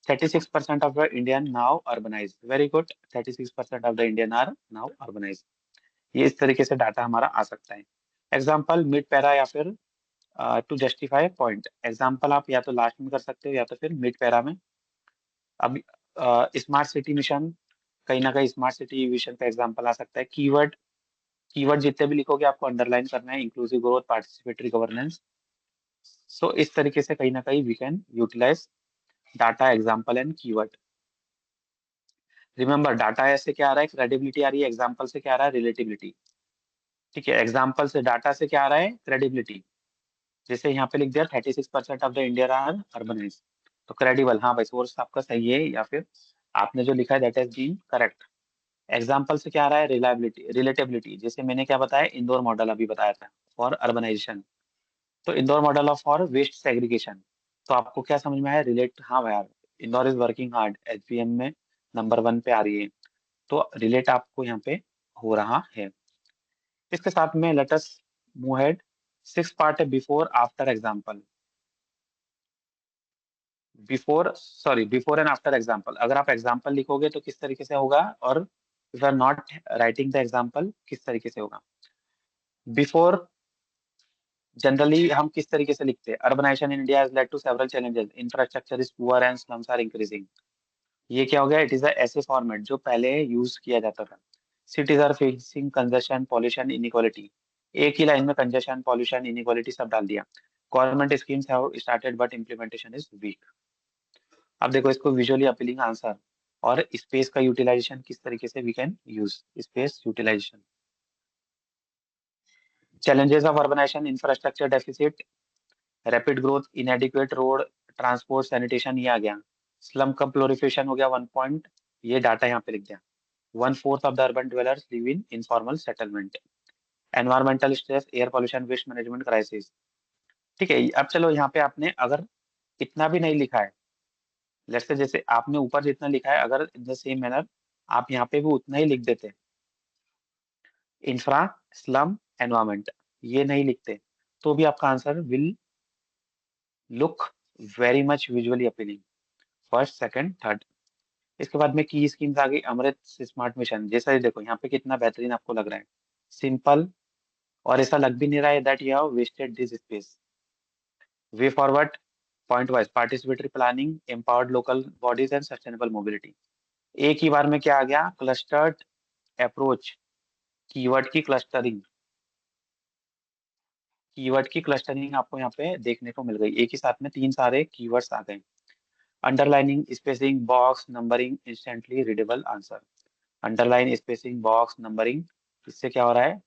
36% of the Indian now urbanized. Very good. 36% of the Indian are now urbanized. ये इस तरीके से डाटा हमारा आ सकता है। एग्जाम्पल मिड पैरा या फिर टू जस्टिफाई पॉइंट, एग्जाम्पल आप या तो लास्ट में कर सकते हो या तो फिर मिड पैरा में। अब स्मार्ट सिटी मिशन, कहीं ना कहीं स्मार्ट सिटी विजन का एग्जाम्पल आ सकता है। कीवर्ड, कीवर्ड जितने भी लिखोगे आपको अंडरलाइन करना है, inclusive growth, participatory governance. So इस तरीके से कहीं ना कहीं we can utilise data, example and keyword. Remember, data से क्या आ रहा है, क्रेडिबिलिटी आ रही है, एग्जाम्पल से क्या आ रहा है, रिलेटिबिलिटी। ठीक है, एग्जाम्पल से डाटा से क्या आ रहा है, क्रेडिबिलिटी। जैसे यहाँ पे लिख दिया 36% of the India are urbanize, तो क्रेडिबल, हाँ भाई सोर्स आपका सही है, या फिर आपने जो लिखा है that has been correct. Example से क्या आ रहा है, रिलायबिलिटी, रिलेटेबिलिटी। जैसे मैंने क्या बताया, इंदौर मॉडल अभी बताया था फॉर अर्बनाइजेशन, तो Indore model of for waste segregation. तो आपको क्या समझ में आया, रिलेट, हाँ भाई यार, Indore is working hard, HPM में नंबर 1 पे आ रही है, तो रिलेट आपको यहाँ पे हो रहा है। इसके साथ में let us move head. Six part है before after example. Before, sorry, before and after example, अगर आप एग्जाम्पल लिखोगे तो किस तरीके से होगा, और if are not writing the example किस तरीके से होगा। बिफोर जनरली हम किस तरीके से लिखते हैं, urbanisation in India has led to several challenges, infrastructure is poor and slums are increasing. ये क्या हो गया, इट इज ऐसे फॉर्मेट जो पहले यूज किया जाता था। Cities are facing congestion, pollution, inequality. एक ही लाइन में कंजेशन, पॉल्यूशन, इनइक्वालिटी सब डाल दिया। Government schemes have started but implementation is weak. अब देखो इसको विजुअली अपीलिंग आंसर और स्पेस का यूटिलाइजेशन किस तरीके से we can use space utilisation. Challenges of urbanisation, infrastructure deficit, rapid growth, inadequate road, transport, sanitation, ये आ गया। स्लम का प्लोरिफिकेशन हो गया 1 पॉइंट, ये डाटा यहाँ पे लिख दिया। 1/4 of the urban dwellers live in informal settlement. Environmental stress, air pollution, waste management crisis. ठीक है, अब चलो यहाँ पे आपने अगर इतना भी नहीं लिखा है, लेट्स से जैसे आपने ऊपर जितना लिखा है, अगर इन द सेम मैनर आप यहाँ पे भी उतना ही लिख देते, इंफ्रा, स्लम, एनवायरमेंट, ये नहीं लिखते, तो भी आपका answer will look very much visually appealing, first, second, third. इसके बाद में की स्कीम्स आ गई, अमृत स्मार्ट मिशन, जैसा ये देखो यहाँ पे कितना बेहतरीन आपको लग रहा है, सिंपल, और ऐसा लग भी नहीं रहा है that you have wasted this space. Way forward, point wise, participatory planning, empowered local bodies and sustainable mobility. एक ही बार में क्या आ गया, क्लस्टर्ड अप्रोच, कीवर्ड की क्लस्टरिंग, कीवर्ड की क्लस्टरिंग आपको यहाँ पे देखने को मिल गई, एक ही साथ में तीन सारे कीवर्ड्स आ गए। Underlining, spacing, box, numbering, instantly readable answer. Underline, spacing, box, numbering, इससे क्या हो रहा है,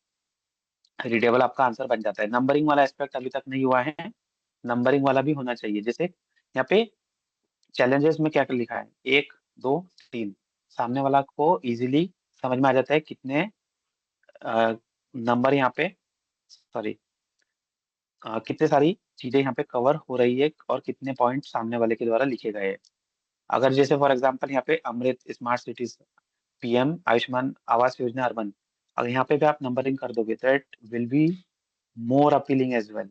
रीडेबल आपका आंसर बन जाता है। नंबरिंग वाला एस्पेक्ट अभी तक नहीं हुआ है, नंबरिंग वाला भी होना चाहिए। जैसे यहाँ पे चैलेंजेस में क्या क्या लिखा है, 1, 2, 3, सामने वाला को इजीली समझ में आ जाता है कितने नंबर यहाँ पे, सॉरी, कितने सारी चीजें यहाँ पे कवर हो रही है और कितने पॉइंट सामने वाले के द्वारा लिखे गए हैं। अगर जैसे फॉर एग्जांपल यहाँ पे अमृत smart cities, PM Ayushman Awas Yojana urban, अगर यहाँ पे भी आप नंबरिंग कर दोगे that will be more appealing as well.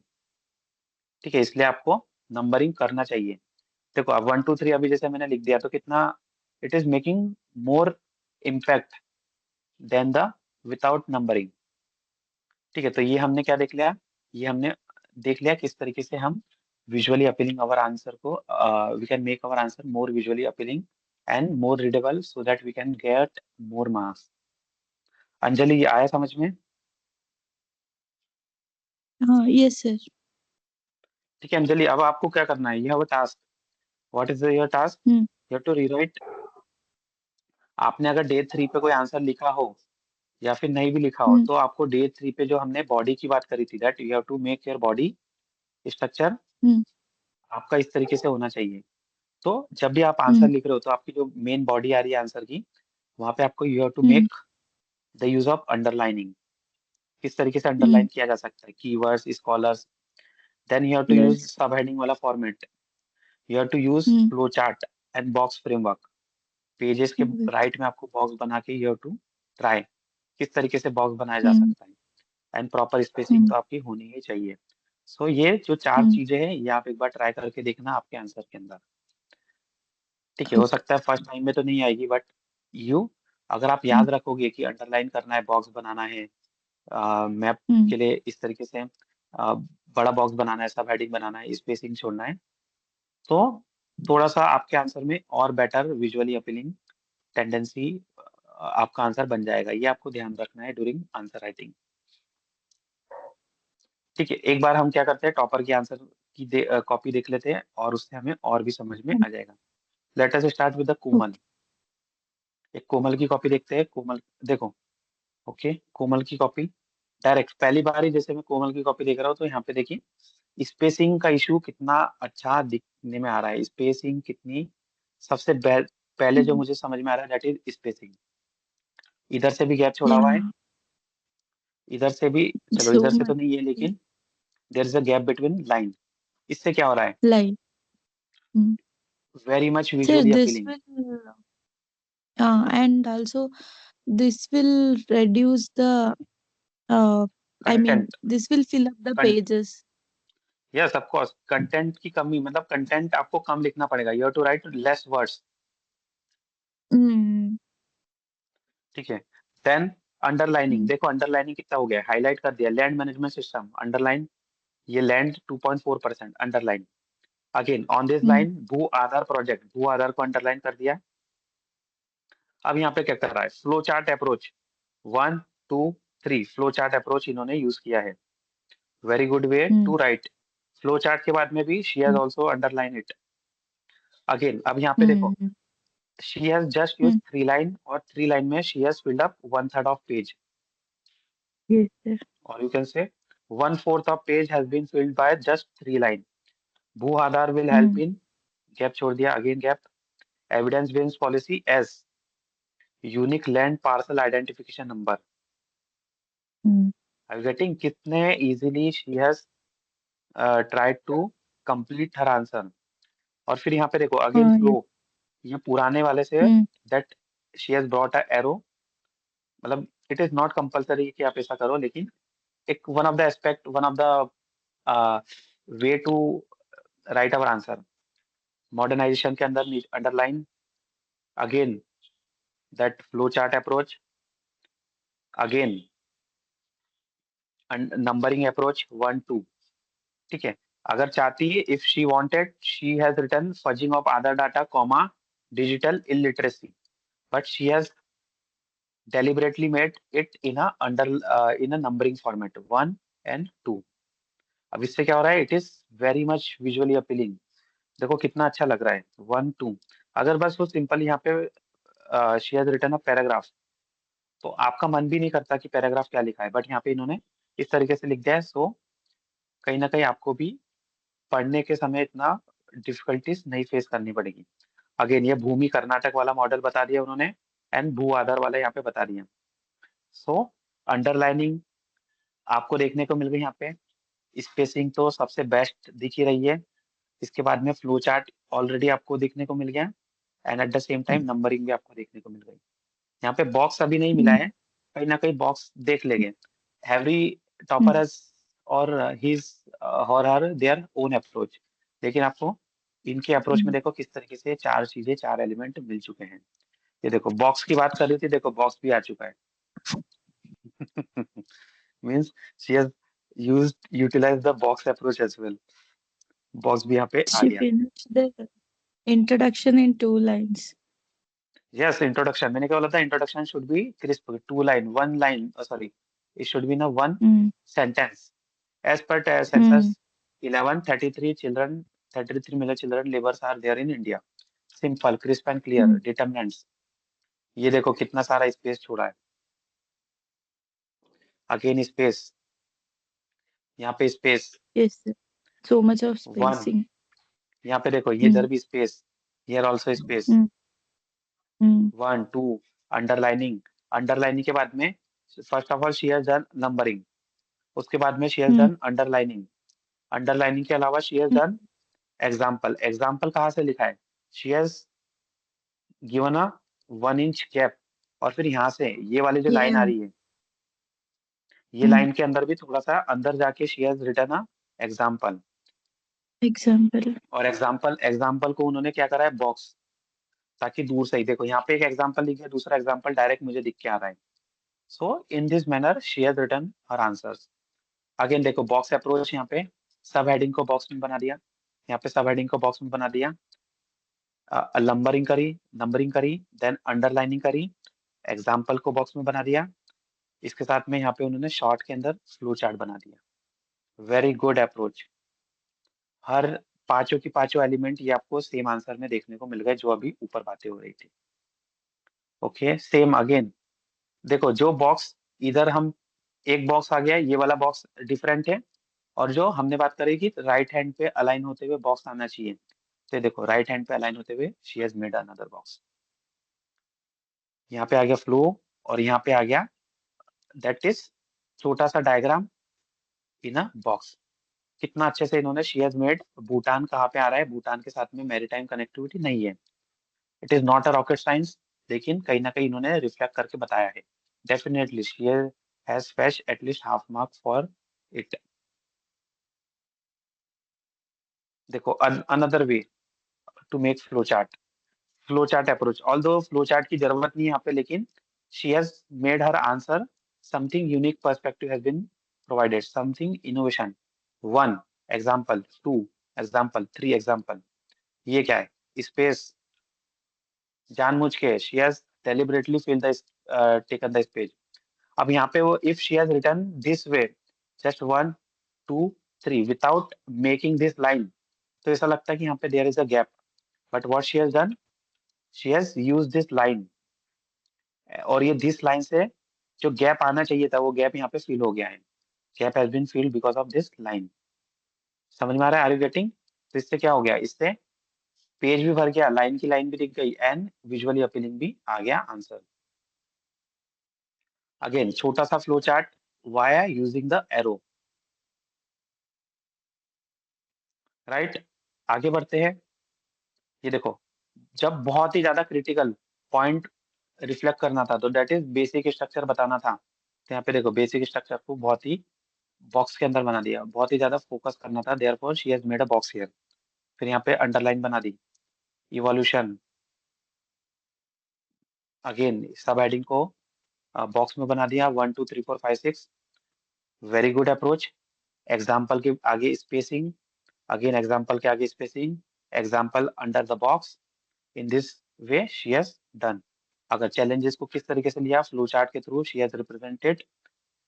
ठीक है, इसलिए आपको नंबरिंग करना चाहिए। देखो अब 1, 2, 3 अभी जैसे मैंने लिख दिया तो कितना, it is making more impact than the without numbering. ठीक है, तो ये हमने क्या देख लिया, ये हमने देख लिया किस तरीके से हम विजुअली अपीलिंग अवर आंसर को, we can make our answer more visually appealing and more readable so that we can get more marks. Anjali, ये आया समझ में? हाँ, यस सर। ठीक है अंजलि, अब आपको क्या करना है, यह have a task. What is your task? Hmm. You have to rewrite. आपने अगर डे 3 पे कोई आंसर लिखा हो या फिर नहीं भी लिखा हो, हम्म। तो आपको डे 3 पे जो हमने बॉडी की बात करी थी, that you have to make your body structure hmm. आपका इस तरीके से होना चाहिए। तो जब भी आप आंसर हम्म। लिख रहे हो तो आपकी जो मेन बॉडी आ रही है आंसर की, वहां पे आपको you have to hmm. Make the use of underlining. किस तरीके से हम्म। अंडरलाइन किया जा सकता है, keywords, scholars. Then you have to use yes. Sub heading वाला format, you have to use hmm. Flow chart and box framework. Pages के हम्म। राइट में आपको बॉक्स बना के यू हैव टू ट्राई किस तरीके से बॉक्स बनाया जा हम्म। सकता है, एंड प्रॉपर स्पेसिंग हम्म। तो आपकी होनी ही चाहिए। सो ये जो चार हम्म। चीजें हैं ये आप एक बार ट्राई करके देखना आपके आंसर के अंदर। ठीक है, हो ओके। सकता है फर्स्ट टाइम में तो नहीं आएगी, बट यू, अगर आप हम्म। याद रखोगे कि अंडरलाइन करना है, बॉक्स बनाना है, मैप हम्म। के लिए इस तरीके से बड़ा बॉक्स बनाना है, सब हेडिंग बनाना है, स्पेसिंग छोड़ना है, तो थोड़ा सा आपके आंसर में और बेटर विजुअली अपीलिंग टेंडेंसी आपका आंसर बन जाएगा। ये आपको ध्यान रखना है ड्यूरिंग आंसर राइटिंग। ठीक है, एक बार हम क्या करते हैं, टॉपर की आंसर की कॉपी देख लेते हैं और उससे हमें और भी समझ में आ जाएगा। Let us start with the Komal. Okay. एक कोमल की कॉपी देखते हैं, कोमल देखो। ओके, कोमल की कॉपी डायरेक्ट पहली बार ही जैसे मैं कोमल की कॉपी देख रहा हूँ तो यहाँ पे देखिए स्पेसिंग का इशू कितना अच्छा दिखने में आ रहा है, स्पेसिंग कितनी, सबसे पहले जो हम्म। मुझे समझ में आ रहा है दैट इज स्पेसिंग। इधर से भी गैप छोड़ा हुआ है, या इधर से भी, चलो सो इधर से तो मच नहीं है लेकिन there is a gap between line. इससे क्या हो रहा है, light. Very much sir visually this appealing. Will and also this will reduce the uh, I mean content, this will fill up the pages. Yes of course, content की कमी मतलब कंटेंट आपको कम लिखना पड़ेगा, you have to write less words. Mm. ठीक है, देन अंडरलाइनिंग, Mm. देखो अंडरलाइनिंग कितना हो गया, हाईलाइट कर दिया, लैंड मैनेजमेंट सिस्टम अंडरलाइन, ये land 2.4% underline. Again on this Mm. Line भू आधार प्रोजेक्ट, भू आधार को अंडरलाइन कर दिया। अब यहाँ पे क्या कर रहा है, flow chart approach, 1, 2, 3 flow chart approach इन्होंने यूज किया है, very good way Mm. To write. Flow chart के बाद में भी she has Mm. Also underline it. Again अब यहाँ पे देखो, Mm. she has just used Mm. 3 line और 3 line में she has filled up 1/3 of page, Yes, sir. or you can say 1/4 of page has been filled by just 3 line. Bhu Aadhaar will help Mm. in, gap छोड़ दिया, again gap, evidence based policies, unique land parcel identification number. Mm. I getting कितने easily she has tried to complete her answer. और फिर यहाँ पे देखो अगेन Yes. फ्लो, ये पुराने वाले से Mm. That she has brought a arrow, मतलब इट इज नॉट कंपल्सरी कि आप ऐसा करो, लेकिन एक one of the aspect, one of the way to write our answer. Modernisation के अंदर underline again that flow chart approach, again numbering approach 1 2। ठीक है, अगर चाहती है, if she wanted she has written fuzzing of Aadhaar data comma digital illiteracy, but she has deliberately made it in a numbering format 1 and 2। अब इससे क्या हो रहा है, it is very much visually appealing. देखो कितना अच्छा लग रहा है 1 2। अगर बस वो सिंपल यहाँ पे she has written a paragraph, तो आपका मन भी नहीं करता कि पैराग्राफ क्या लिखा है, बट यहाँ पे इन्होंने इस तरीके से लिख दिया है। सो कहीं ना कहीं आपको भी पढ़ने के समय इतना डिफिकल्टीज नहीं फेस करनी पड़ेगी। अगेन ये भूमि कर्नाटक वाला मॉडल बता दिया उन्होंने, एंड भू आधार वाला यहाँ पे बता दिया। सो अंडरलाइनिंग आपको देखने को मिल गई यहाँ पे, स्पेसिंग तो सबसे बेस्ट दिख ही रही है। इसके बाद में फ्लो चार्ट ऑलरेडी आपको देखने को मिल गया, and eight the same time numbering भी आपको देखने को मिल गई। यहाँ पे बॉक्स अभी नहीं मिला Mm. है, कहीं ना कहीं बॉक्स देख लेंगे। एवरी टॉपर हैज और हिज और हर देयर ओन अप्रोच, लेकिन आपको इनके अप्रोच में Mm. देखो किस तरीके से चार चीजें, चार एलिमेंट मिल चुके हैं। ये देखो बॉक्स की बात कर रही थी, देखो बॉक्स भी आ चुका है। Means she has utilized the box approach as well। Box भी यहाँ पे आ She गया। finished the introduction in 2 lines. Yes, introduction मैंने क्या बोला था, introduction should be crisp, 2 line, 1 line, sorry, it should be ना one Mm. Sentence. As per census Mm. 11 33 children, 33 million children labours are there in India. Simple, crisp and clear, Mm. Determinants. ये देखो कितना सारा स्पेस छोड़ा है, अगेन स्पेस, यहाँ पे space Yes, sir. So much of 1, spacing. यहाँ पे देखो ये इधर Mm. भी space, here also space, Mm. Mm. 1 2। Underlining, underlining के बाद में first of all she has done numbering, उसके बाद में she has Mm. Done underlining, underlining के अलावा she has Mm. Done example. Example कहाँ से लिखा है, she has given a 1 inch gap, और फिर यहाँ से ये वाली जो लाइन आ Yeah. रही है, ये Mm. लाइन के अंदर भी थोड़ा सा अंदर जाके she has written a example. Example. और एग्जाम्पल, एग्जाम्पल को उन्होंने क्या करा है बॉक्स, ताकि दूर से ही देखो यहाँ पे एक एग्जाम्पल लिख दिया, दूसरा एग्जाम्पल डायरेक्ट मुझे दिख के आ रहा है। So in this manner she has written her answers. Again देखो बॉक्स अप्रोच, यहाँ पे सब हेडिंग को बॉक्स में बना दिया, यहाँ पे सब हेडिंग को बॉक्स में बना दिया, नंबरिंग करी, देन अंडरलाइनिंग करी, एग्जाम्पल को बॉक्स में बना दिया, इसके साथ में यहाँ पे उन्होंने शॉर्ट के अंदर फ्लो चार्ट बना दिया। Very good approach. हर पांचों की पांचों एलिमेंट ये आपको सेम आंसर में देखने को मिल गए, जो अभी ऊपर बातें हो रही थी। ओके, सेम अगेन देखो जो बॉक्स, इधर हम एक बॉक्स आ गया, ये वाला बॉक्स डिफरेंट है, और जो हमने बात करी कि राइट हैंड पे अलाइन होते हुए बॉक्स आना चाहिए, तो ये देखो राइट हैंड पे अलाइन होते हुए she has made another box. यहाँ पे आ गया फ्लो, और यहाँ पे आ गया दैट इज छोटा सा डायग्राम इन अ बॉक्स। कितना अच्छे से इन्होंने शी हैज मेड। भूटान कहाँ पे आ रहा है, भूटान के साथ में मैरीटाइम कनेक्टिविटी नहीं है, it is not a rocket science, लेकिन कहीं ना कहीं इन्होंने रिफ्लेक्ट करके बताया है। Definitely she has fetch at least half mark for it. देखो another way to make flow chart, flow chart approach, although flow chart की जरूरत नहीं है यहाँ पे, लेकिन she has made her answer something unique perspective has been provided, something innovation. 1 example, 2 example, 3 example. ये क्या है, स्पेस, जानबूझ के she has deliberately fill the taken the space. अब यहाँ पे वो if she has written this way, just 1 2 3 without making this line, तो ऐसा लगता है कि यहाँ पे there is a gap, but what she has done, she has used this line, और ये दिस लाइन से जो गैप आना चाहिए था, वो गैप यहाँ पे फिल हो गया है। Gap has been filled because of this line. समझ में आ रहा है, आर यू गेटिंग? तो इससे क्या हो गया, इससे पेज भी भर गया, लाइन की लाइन भी दिख गई, एंड विजुअली अपीलिंग भी आ गया आंसर। अगेन छोटा सा flow chart via using the arrow, right. आगे बढ़ते हैं। ये देखो, जब बहुत ही ज्यादा क्रिटिकल पॉइंट रिफ्लेक्ट करना था, तो दैट इज बेसिक स्ट्रक्चर बताना था। तो यहाँ पे देखो बेसिक स्ट्रक्चर को बहुत ही बॉक्स के अंदर बना दिया, बहुत ही ज्यादा फोकस करना था, therefore she has made a box here. फिर यहाँ पे अंडरलाइन बना दी, इवोल्यूशन, अगेन सब हेडिंग को बॉक्स में बना दिया, 1 2 3 4 5 6, वेरी गुड अप्रोच। एग्जाम्पल के आगे स्पेसिंग, अगेन एग्जाम्पल के आगे spacing, example under the box, in this way she has done. अगर चैलेंजेस को किस तरीके से लिया, फ्लो चार्ट के through she has represented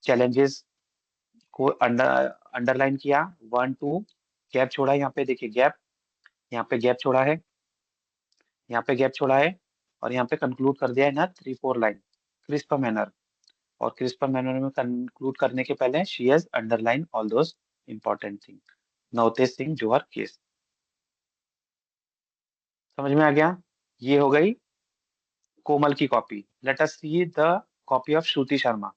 challenges को, अंडरलाइन किया, 1 2, गैप छोड़ा, यहाँ पे देखिए गैप, यहाँ पे गैप छोड़ा है, यहाँ पे गैप छोड़ा है, और यहाँ पे कंक्लूड कर दिया है ना 3 4 लाइन, क्रिस्प मैनर। और क्रिस्प मैनर में कंक्लूड करने के पहले she has underline all those important thing. Navtej Singh Johar case. समझ में आ गया? ये हो गई कोमल की copy. Let us see the copy of Shruti Sharma.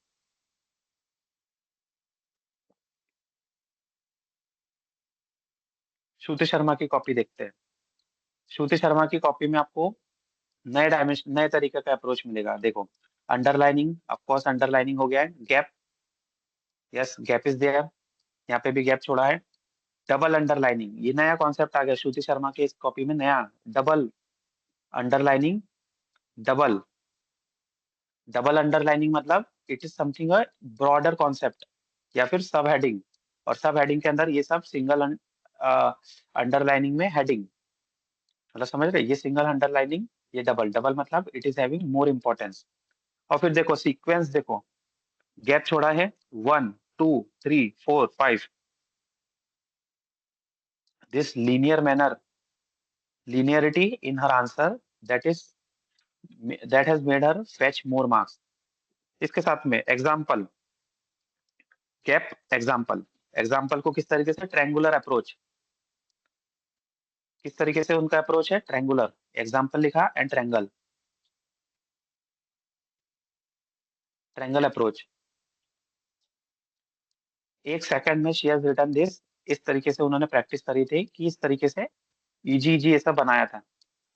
Shruti Sharma की कॉपी देखते हैं। श्रुति शर्मा की कॉपी में आपको नए डायमेंशन, नए तरीके का अप्रोच मिलेगा। देखो अंडरलाइनिंग, ऑफ कोर्स अंडरलाइनिंग हो गया है, gap, yes gap is there, यहाँ पे भी गैप छोड़ा है। डबल अंडरलाइनिंग, ये नया कॉन्सेप्ट आ गया श्रुति शर्मा के इस कॉपी में, नया double underlining. Double double underlining मतलब it is something a broader concept, या फिर सब हेडिंग, और सब हेडिंग के अंदर ये सब सिंगल अंडरलाइनिंग में हेडिंग, मतलब समझ रहे, ये सिंगल अंडरलाइनिंग, ये डबल, डबल मतलब it is having more importance. और फिर देखो सीक्वेंस, देखो गैप छोड़ा है, 1 2 3 4 5, this linear manner, linearity in her answer, that is that has made her fetch more marks। इसके साथ में एग्जाम्पल, कैप, एग्जाम्पल, एग्जाम्पल को किस तरीके से, ट्रायंगुलर अप्रोच, किस तरीके से उनका अप्रोच है, ट्रायंगुलर, एग्जाम्पल लिखा and triangle, triangle approach. 1 second में शी हैज रिटन दिस, इस तरीके से उन्होंने प्रैक्टिस करी थी कि इस तरीके से इजी इजी ऐसा बनाया था।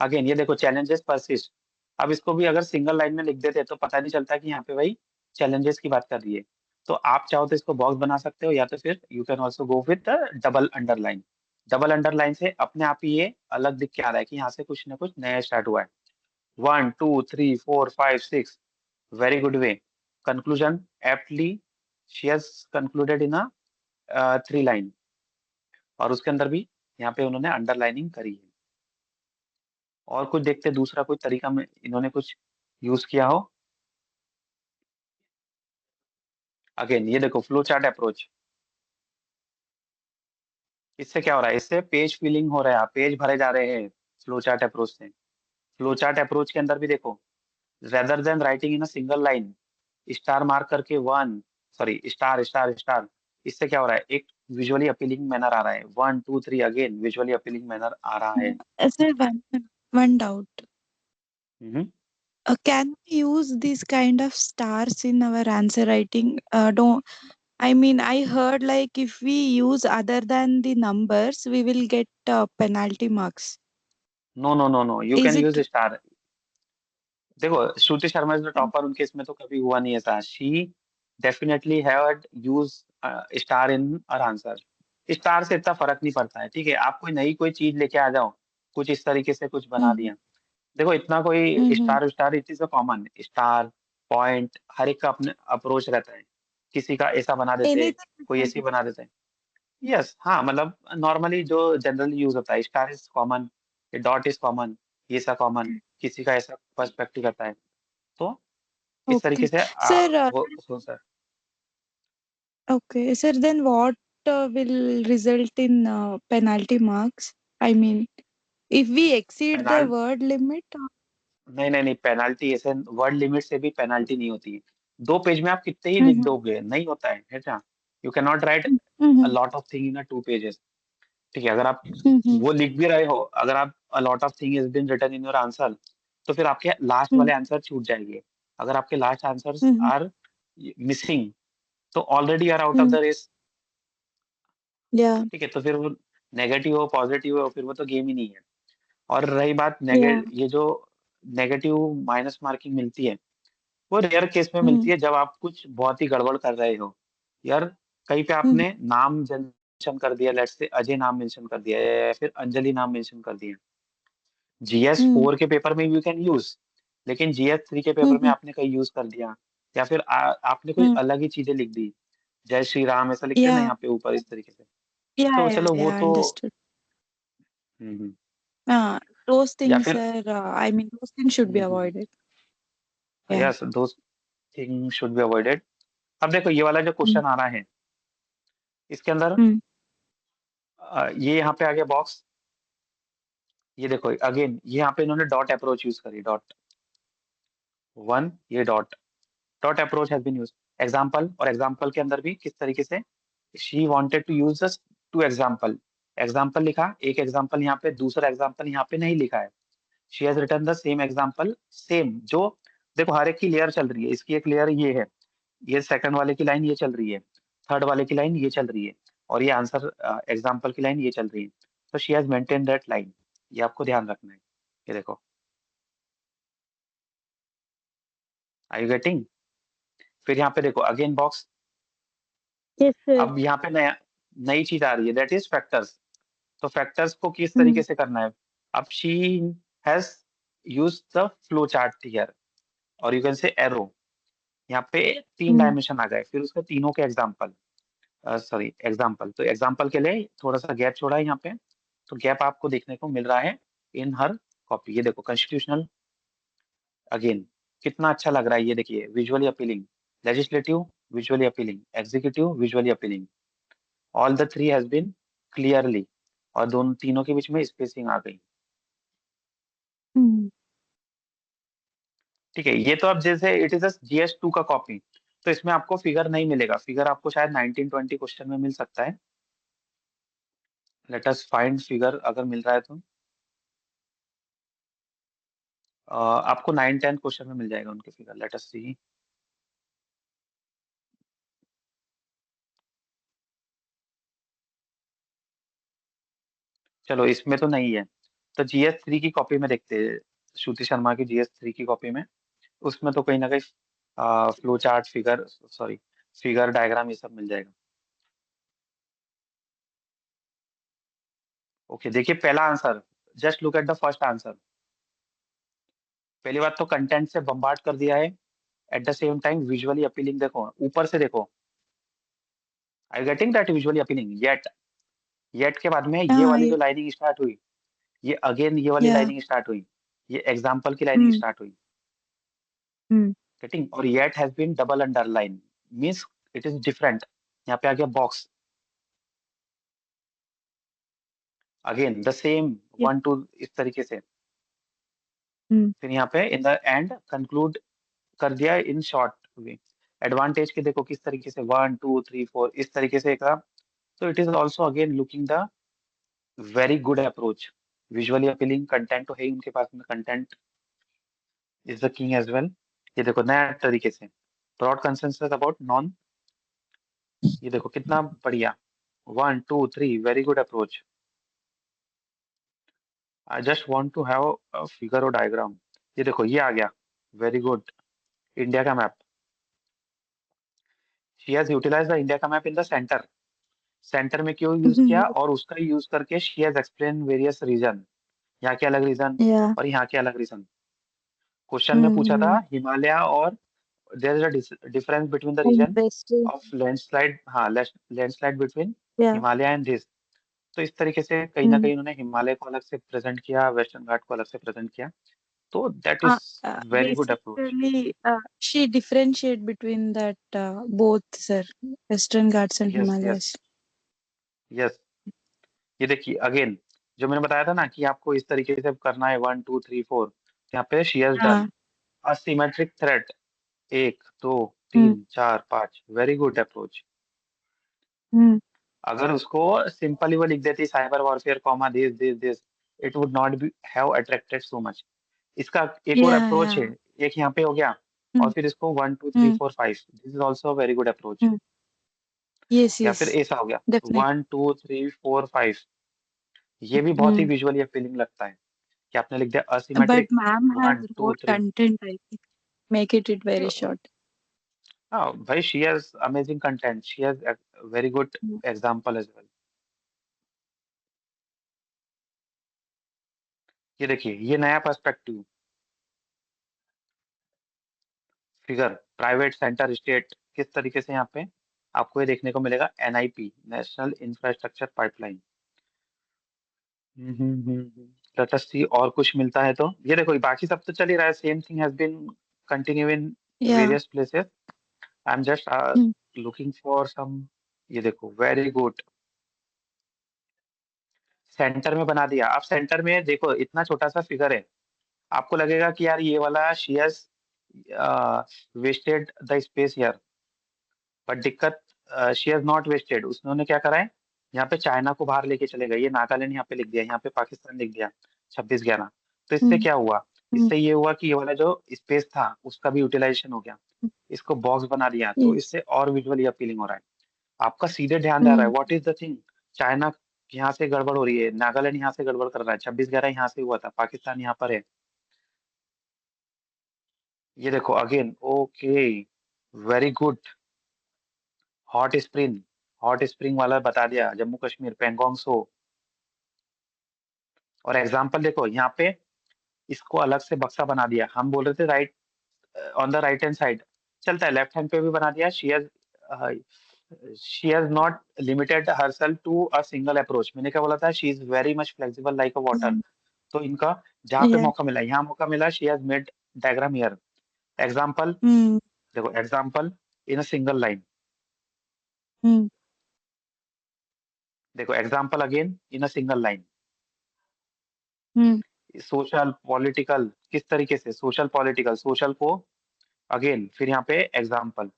अगेन ये देखो चैलेंजेस परसिस्ट, अब इसको भी अगर सिंगल लाइन में लिख देते तो पता नहीं चलता कि यहाँ पे भाई चैलेंजेस की बात कर रही है। तो आप चाहो तो इसको बॉक्स बना सकते हो, या तो फिर you can also go with double underline. Double underline से अपने आप ही ये अलग दिख के आ रहा है कि यहाँ से कुछ ना कुछ नया स्टार्ट हुआ है। 1 2 3 4 5 6, very good way. Conclusion aptly she has concluded in a 3 line, और उसके अंदर भी यहाँ पे उन्होंने अंडरलाइनिंग करी है। और कुछ देखते हैं, दूसरा कोई तरीका में इन्होंने कुछ यूज किया हो। अगेन ये देखो फ्लो चार्ट अप्रोच, इससे क्या हो रहा है, इससे पेज फिलिंग हो रहा है, पेज भरे जा रहे हैं फ्लो चार्ट अप्रोच से। फ्लो चार्ट अप्रोच के अंदर भी देखो, rather than writing in a single line, star mark करके, one, sorry star star star, इससे क्या हो रहा है, एक विजुअली अपीलिंग मैनर आ रहा है, 1 2 3, अगेन विजुअली अपीलिंग मैनर आ रहा है। Sir, one doubt. Hmm. Can we use these kind of stars in our answer writing? Don't. I mean, I heard like if we use other than the numbers, we will get penalty marks. No no no no, you Is can use it? Star. देखो Shruti Sharma is the topper, उनके इसमें तो कभी हुआ नहीं ऐसा। She definitely had use star in her answer. Star से इतना फर्क नहीं पड़ता है, ठीक है, आप कोई नई कोई चीज लेके आ जाओ, कुछ इस तरीके से कुछ बना Mm-hmm. दिया, देखो इतना कोई Mm-hmm. Star star it is a common star point, हर एक का अपने अप्रोच रहता है। किसी का ऐसा बना देते, Anything we कोई can ऐसी do. बना देते हैं। यस हाँ, मतलब नॉर्मली जो जनरली यूज होता है, star is common, dot is common, ये सब कॉमन, किसी का ऐसा पर्सपेक्टिव रहता है। तो इस तरीके Okay. से Sir, हो sir. okay. Sir, then what will result in penalty marks? I mean, if we exceed the penalty, word limit. नहीं नहीं नहीं, पेनाल्टी ऐसे वर्ड लिमिट से भी पेनाल्टी नहीं होती है। 2 पेज में आप कितने ही लिख Mm-hmm. दोगे, नहीं होता है क्या? You can not right a Mm-hmm. Lot of thing in 2 pages. ठीक है, अगर आप Mm-hmm. वो लिख भी रहे हो, अगर आप a lot of thing is been written in your answer, तो फिर आपके लास्ट वाले आंसर छूट जाएंगे। अगर आपके last answers Mm-hmm. Are missing, तो already are out of the Mm-hmm. Race. Yeah. ठीक है, तो फिर वो नेगेटिव हो पॉजिटिव हो, फिर वो तो गेम ही नहीं है। और रही बात Yeah. ये जो नेगेटिव माइनस मार्किंग मिलती है वो रेयर केस में हम्म मिलती है जब आप कुछ बहुत ही गड़बड़ कर रहे हो। यार कहीं पे हम्म आपने नाम मेंशन कर दिया, लेट्स से अजय नाम मेंशन कर दिया या फिर अंजलि नाम मेंशन कर दिया। जीएस हम्म 4 के पेपर में यू कैन यूज, लेकिन जीएस 3 के पेपर में हम्म आपने कहीं यूज कर दिया या फिर आपने कोई हम्म अलग ही चीजें लिख दी। जय श्री राम ऐसा लिखते हैं ना या यहाँ पे ऊपर इस तरीके से। या तो या चलो वो या तो अंडरस्टूड। हम्म, Those या things फिर are, I mean, those things should be avoided. Yeah. Yes दोस्त थिंग शुड बी अवॉइडेड। अब देखो ये वाला जो Mm, क्वेश्चन आ रहा है इसके अंदर mm, ये यहाँ पे आ गया बॉक्स। ये देखो अगेन ये यहाँ पे इन्होंने डॉट अप्रोच यूज करी, डॉट वन, ये dot dot approach has been use. Example, और एग्जाम्पल के अंदर भी किस तरीके से she wanted to use just two example. Example लिखा, एक एग्जाम्पल यहाँ पे, दूसरा एग्जाम्पल यहाँ पे नहीं लिखा है। She has written the same example, same जो देखो हर एक की लेयर चल रही है, इसकी एक लेयर ये है, ये सेकंड वाले की लाइन ये चल रही है, थर्ड वाले की लाइन ये चल रही है, और ये आंसर एग्जाम्पल की लाइन ये चल रही है। तो she has maintain that line, ये आपको ध्यान रखना है। ये देखो, आई यू गेटिंग? फिर यहाँ पे देखो अगेन बॉक्स। yes, sir. अब यहाँ पे नया नई चीज आ रही है, दैट इज फैक्टर्स। तो फैक्टर्स को किस तरीके Mm, से करना है? अब she has use the flow chart here, और यू कैन से एरो। यहाँ पे तीन mm, डायमेंशन आ गए, फिर उसके तीनों के एग्जाम्पल, सॉरी एग्जाम्पल, तो एग्जाम्पल के लिए थोड़ा सा गैप छोड़ा है यहाँ पे। तो गैप आपको देखने को मिल रहा है इन हर कॉपी। ये देखो कॉन्स्टिट्यूशनल, अगेन कितना अच्छा लग रहा है, ये देखिए visually appealing, legislative visually appealing, executive visually appealing, all the three has been clearly, और दोनों तीनों के बीच में स्पेसिंग आ गई। mm. ठीक है, ये तो अब जैसे इट इज जीएस 2 का कॉपी, तो इसमें आपको फिगर नहीं मिलेगा। फिगर आपको शायद 1920 क्वेश्चन में मिल सकता है। लेट अस फाइंड फिगर, अगर मिल रहा है तो आपको 9-10 क्वेश्चन में मिल जाएगा उनके फिगर। लेट अस सी। चलो इसमें तो नहीं है, तो जीएस 3 की कॉपी में देखते हैं, श्रुति शर्मा की जीएस 3 की कॉपी में, उसमें तो कहीं ना कहीं flow chart, figure, sorry figure diagram ये सब मिल जाएगा। ओके देखिए पहला answer, just look at the first answer. पहली बात तो कंटेंट से बम्बार्ड कर दिया है, at the same time visually appealing. देखो ऊपर से देखो, I getting that visually appealing, yet, yet के बाद में ये वाली Yeah, जो लाइनिंग स्टार्ट हुई, ये अगेन ये वाली yeah. लाइनिंग स्टार्ट हुई, ये एग्जाम्पल की लाइनिंग Mm, स्टार्ट हुई। mm. गेटिंग, और yet has been double underline, means it is different. यहाँ पे आ गया box, again the same, Yes. 1 2 इस तरीके से। Mm, फिर यहाँ पे इन द एंड कंक्लूड कर दिया इन शॉर्ट वे। एडवांटेज के देखो किस तरीके से, 1 2 3 4 इस तरीके से करा। तो it is also again looking the very good approach, visually appealing. Content तो है ही उनके पास में, content is the king as well. ये देखो नया तरीके से, ब्रॉड कंसेंसस अबाउट नॉन, ये देखो कितना बढ़िया, 1 2 3 very good approach. I just want to have a figure और डायग्राम। ये देखो ये आ गया, वेरी गुड, इंडिया का map. She has utilize the India का map in the centre. Centre में क्यों यूज किया, yes. और उसका यूज करके she has explain various region, यहाँ के अलग रीजन Yeah. और यहाँ के अलग रीजन। क्वेश्चन में पूछा था Mm-hmm. हिमालय और, there is a difference between the And रीजन Western. ऑफ लैंडस्लाइड, हाँ landslide between Yeah. Himalaya and this. तो इस तरीके से कहीं ना Mm. कहीं उन्होंने हिमालय को अलग से प्रेजेंट किया, वेस्टर्न घाट को अलग से प्रेजेंट किया। तो that Uh, is very good approach. Basically, she differentiate between that both, sir, Western Ghats and yes yes Himalayas. Yes, ये देखिए अगेन जो मैंने बताया था ना कि आपको इस तरीके से करना है, 1 2 3 4। यहाँ पे शी हैज डन हाँ. A symmetric thread, 1 2 3 4 5, very good approach. Mm. अगर उसको सिंपली वो लिख देती cyber warfare comma this, it would not be have attracted so much. इसका एक और Yeah, अप्रोच है, yeah. एक यहाँ पे हो गया, और Mm, फिर इसको 1 2 3 mm, 4 5, this is also very good approach. mm. Yes, या फिर yes, ऐसा हो गया, definitely. 1 2 3 4 5, ये भी बहुत ही Mm, विजुअली अपीलिंग लगता है। कि आपने लिख दिया But asymmetric ma'am has 1 2 wrote 3। content, I think. Make it very short. हाँ भाई, she has amazing content, she has very good Mm. Example as well. ये देखिए, ये नया perspective figure, private centre state, किस तरीके से यहाँ पे आपको ये देखने को मिलेगा, NIP, national infrastructure pipeline. Let us see और कुछ मिलता है तो। ये देखो, बाकी सब तो चल ही रहा है, same thing has been continue in Yeah. Various places. I am just Mm. Looking for some. ये देखो, वेरी गुड, सेंटर में बना दिया। अब सेंटर में देखो, इतना छोटा सा फिगर है, आपको लगेगा कि यार ये वाला she has wasted the space here, but दिक्कत, शी हैज नॉट वेस्टेड। उसने क्या करा है, यहाँ पे चाइना को बाहर लेके चले गए, ये नागालैंड यहाँ पे लिख दिया, यहाँ पे पाकिस्तान लिख दिया, 26/11। तो इससे Mm. क्या हुआ, Mm. इससे ये हुआ कि ये वाला जो स्पेस था उसका भी यूटिलाइजेशन हो गया, इसको बॉक्स बना दिया, तो Yes. इससे और विजुअली अपीलिंग हो रहा है। आपका सीधे ध्यान जा रहा है, Mm. What is the thing, China यहाँ से गड़बड़ हो रही है, नागालैंड यहाँ से गड़बड़ कर रहा है, 26/11 यहाँ से हुआ था, पाकिस्तान यहाँ पर है। ये देखो again, okay, very good. Hot spring, hot spring वाला बता दिया, जम्मू कश्मीर, पेंगोंग सो। और एग्जाम्पल देखो यहाँ पे, इसको अलग से बक्सा बना दिया, हम बोल रहे थे right, on the right hand side चलता है, लेफ्ट हैंड पे भी बना दिया। She has not limited herself to a single approach, मैंने क्या बोला था, she is very much flexible like a water. Mm. तो इनका जहाँ पे Yeah. मौका मिला, यहाँ मौका मिला, she has made diagram here. Example Mm. देखो, example in a single line, Mm. देखो example again in a single line. Mm. Social political, किस तरीके से सोशल पॉलिटिकल, सोशल को अगेन, फिर यहाँ पे एग्जाम्पल,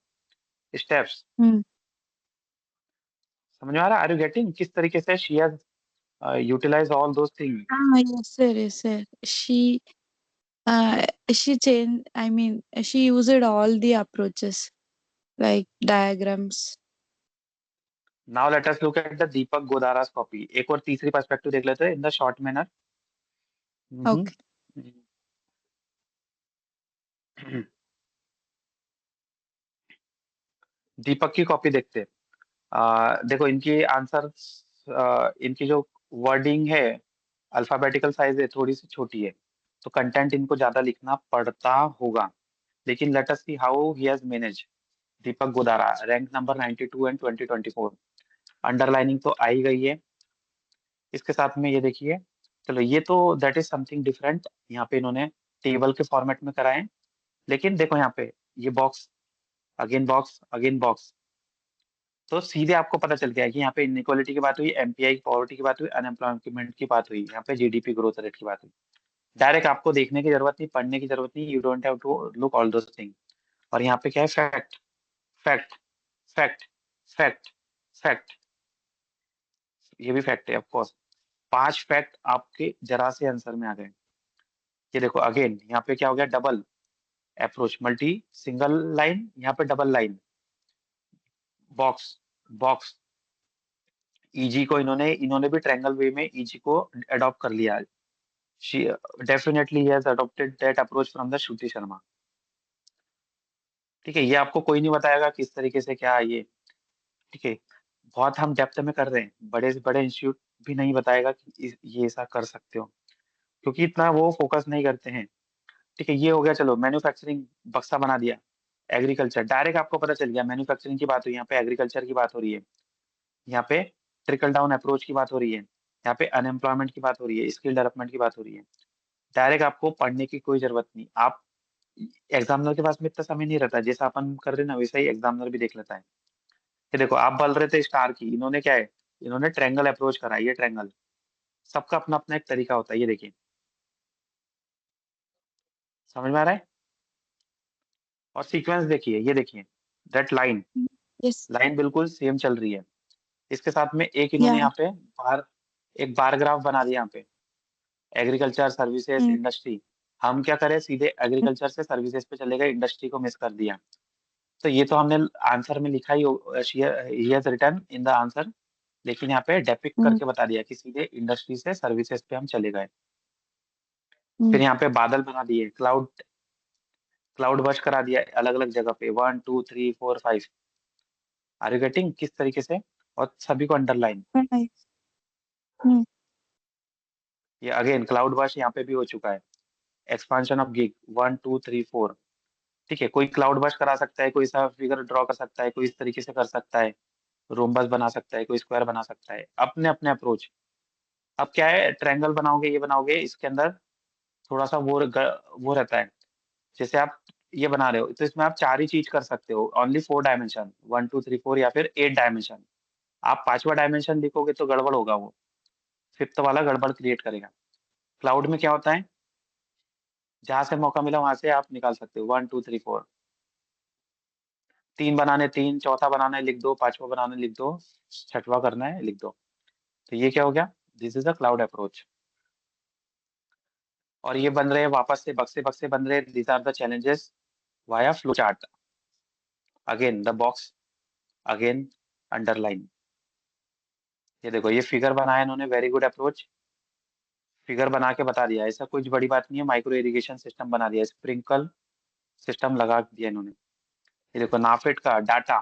स्टेप्स, Mm. समझ में आ रहा है, आर यू गेटिंग किस तरीके से she has utilise all those thing. Ah, yes, sir. Yes, sir. Uh, she changed. I mean, she used all the approaches like diagrams. Now let us look at the Deepak Godara's copy, एक और तीसरी पर्सपेक्टिव देख लेते हैं in the short manner. Okay. Deepak की कॉपी देखते हैं। देखो इनकी आंसर, इनकी जो वर्डिंग है, अल्फाबेटिकल साइज है, थोड़ी सी छोटी है, तो कंटेंट इनको ज्यादा लिखना पड़ता होगा। लेकिन late us see how he has manage. Deepak Godara, rank number 92 and 2024। Underlining तो आई गई है, इसके साथ में ये देखिए, चलो ये तो दैट इज समथिंग डिफरेंट, यहाँ पे इन्होंने टेबल के फॉर्मेट में कराए हैं। लेकिन देखो यहाँ पे, ये box, again box, again box, तो सीधे आपको पता चल गया कि यहाँ पे इनइक्वालिटी की बात हुई, एमपीआई की पॉवर्टी की बात हुई, अनएम्प्लॉयमेंट की बात हुई, यहाँ पे जीडीपी ग्रोथ रेट की बात हुई। डायरेक्ट आपको देखने की जरूरत नहीं, पढ़ने की जरूरत नहीं, you don't have to look all those thing. और यहाँ पे क्या है, fact, fact, fact, fact, fact, ये भी फैक्ट है ऑफकोर्स। 5 फैक्ट आपके जरा से आंसर में आ गए। ये देखो अगेन, यहाँ पे क्या हो गया, double approach, multi, single line, यहाँ पे double line, box, box, easy को इन्होंने इन्होंने भी ट्रायंगल वे में ईजी को अडॉप्ट कर लिया। शी डेफिनेटली ही has adopted that approach from the Shruti Sharma. ठीक है, ये आपको कोई नहीं बताएगा किस तरीके से क्या है ये। ठीक है, बहुत हम डेप्थ में कर रहे हैं, बड़े से बड़े इंस्टीट्यूट भी नहीं बताएगा कि ये ऐसा कर सकते हो, क्योंकि इतना वो फोकस नहीं करते हैं। ठीक है, ये हो गया, चलो मैन्युफैक्चरिंग, बक्सा बना दिया। एग्रीकल्चर, डायरेक्ट आपको पता चल गया, मैन्युफैक्चरिंग की बात हुई, यहाँ पे एग्रीकल्चर की बात हो रही है, यहाँ पे ट्रिकल डाउन अप्रोच की बात हो रही है, यहाँ पे अनएम्प्लॉयमेंट की बात हो रही है, स्किल डेवलपमेंट की बात हो रही है। डायरेक्ट आपको पढ़ने की कोई जरूरत नहीं, आप एग्जामिनर के पास में इतना समय नहीं रहता, जैसा अपन कर रहे हैं ना वैसा ही एग्जामिनर भी देख लेता है। ये देखो, आप बोल रहे थे स्टार की, इन्होंने क्या है, इन्होंने ट्रायंगल अप्रोच करा है, ये ट्रायंगल, सबका अपना अपना एक तरीका होता है, ये देखिए, समझ में आ रहा है। और सीक्वेंस देखिए, ये देखिए, दैट लाइन, Yes. लाइन बिल्कुल सेम चल रही है। इसके साथ में एक इन्होंने Yeah. यहाँ पे एक बार ग्राफ बना दिया यहाँ पे, एग्रीकल्चर सर्विसेज Mm. इंडस्ट्री। हम क्या करें, सीधे एग्रीकल्चर से सर्विसेज पे चले गए, इंडस्ट्री को मिस कर दिया। तो ये तो हमने आंसर में लिखा ही has written in the answer, लेकिन यहाँ पे डेपिक्ट Mm. करके बता दिया कि सीधे इंडस्ट्री से सर्विसेज पे हम चले गए। फिर यहाँ पे बादल बना दिए, क्लाउड बर्स्ट करा दिया अलग अलग जगह पे, 1 2 3 4 5। आर यू गेटिंग किस तरीके से? और सभी को अंडरलाइन। नाइस। हम्म। ये अगेन क्लाउड बर्स्ट यहाँ पे भी हो चुका है। Expansion of gig, 1 2 3 4। ठीक है, कोई क्लाउड बर्स्ट करा सकता है, कोई सा फिगर ड्रॉ कर सकता है, कोई इस तरीके से कर सकता है, रोम्बस बना सकता है, कोई स्क्वायर बना सकता है, अपने अपने अप्रोच। अब क्या है, ट्रायंगल बनाओगे, ये बनाओगे, इसके अंदर थोड़ा सा वो रहता है। जैसे आप ये बना रहे हो तो इसमें आप चार ही चीज कर सकते हो, ओनली 4 डायमेंशन, 1 2 3 4, या फिर 8 डायमेंशन। आप पांचवा डायमेंशन लिखोगे तो गड़बड़ होगा, वो फिफ्थ वाला गड़बड़ क्रिएट करेगा। क्लाउड में क्या होता है, जहां से मौका मिला वहां से आप निकाल सकते हो, 1 2 3 4। तीन बनाने तीन, चौथा बनाना है लिख दो, पांचवा बनाना है लिख दो, छठवा करना है लिख दो। तो ये क्या हो गया, this is a cloud approach. और ये बन रहे हैं वापस से बक्से बक्से बन रहे हैं, these are the challenges via flow chart. Again the box, again underline. ये देखो ये फिगर बनाया इन्होंने, वेरी गुड अप्रोच। फिगर बना के बता दिया, ऐसा कुछ बड़ी बात नहीं है, माइक्रो इरिगेशन सिस्टम बना दिया, स्प्रिंकल सिस्टम लगा दिया इन्होंने। ये देखो नाफेड का data,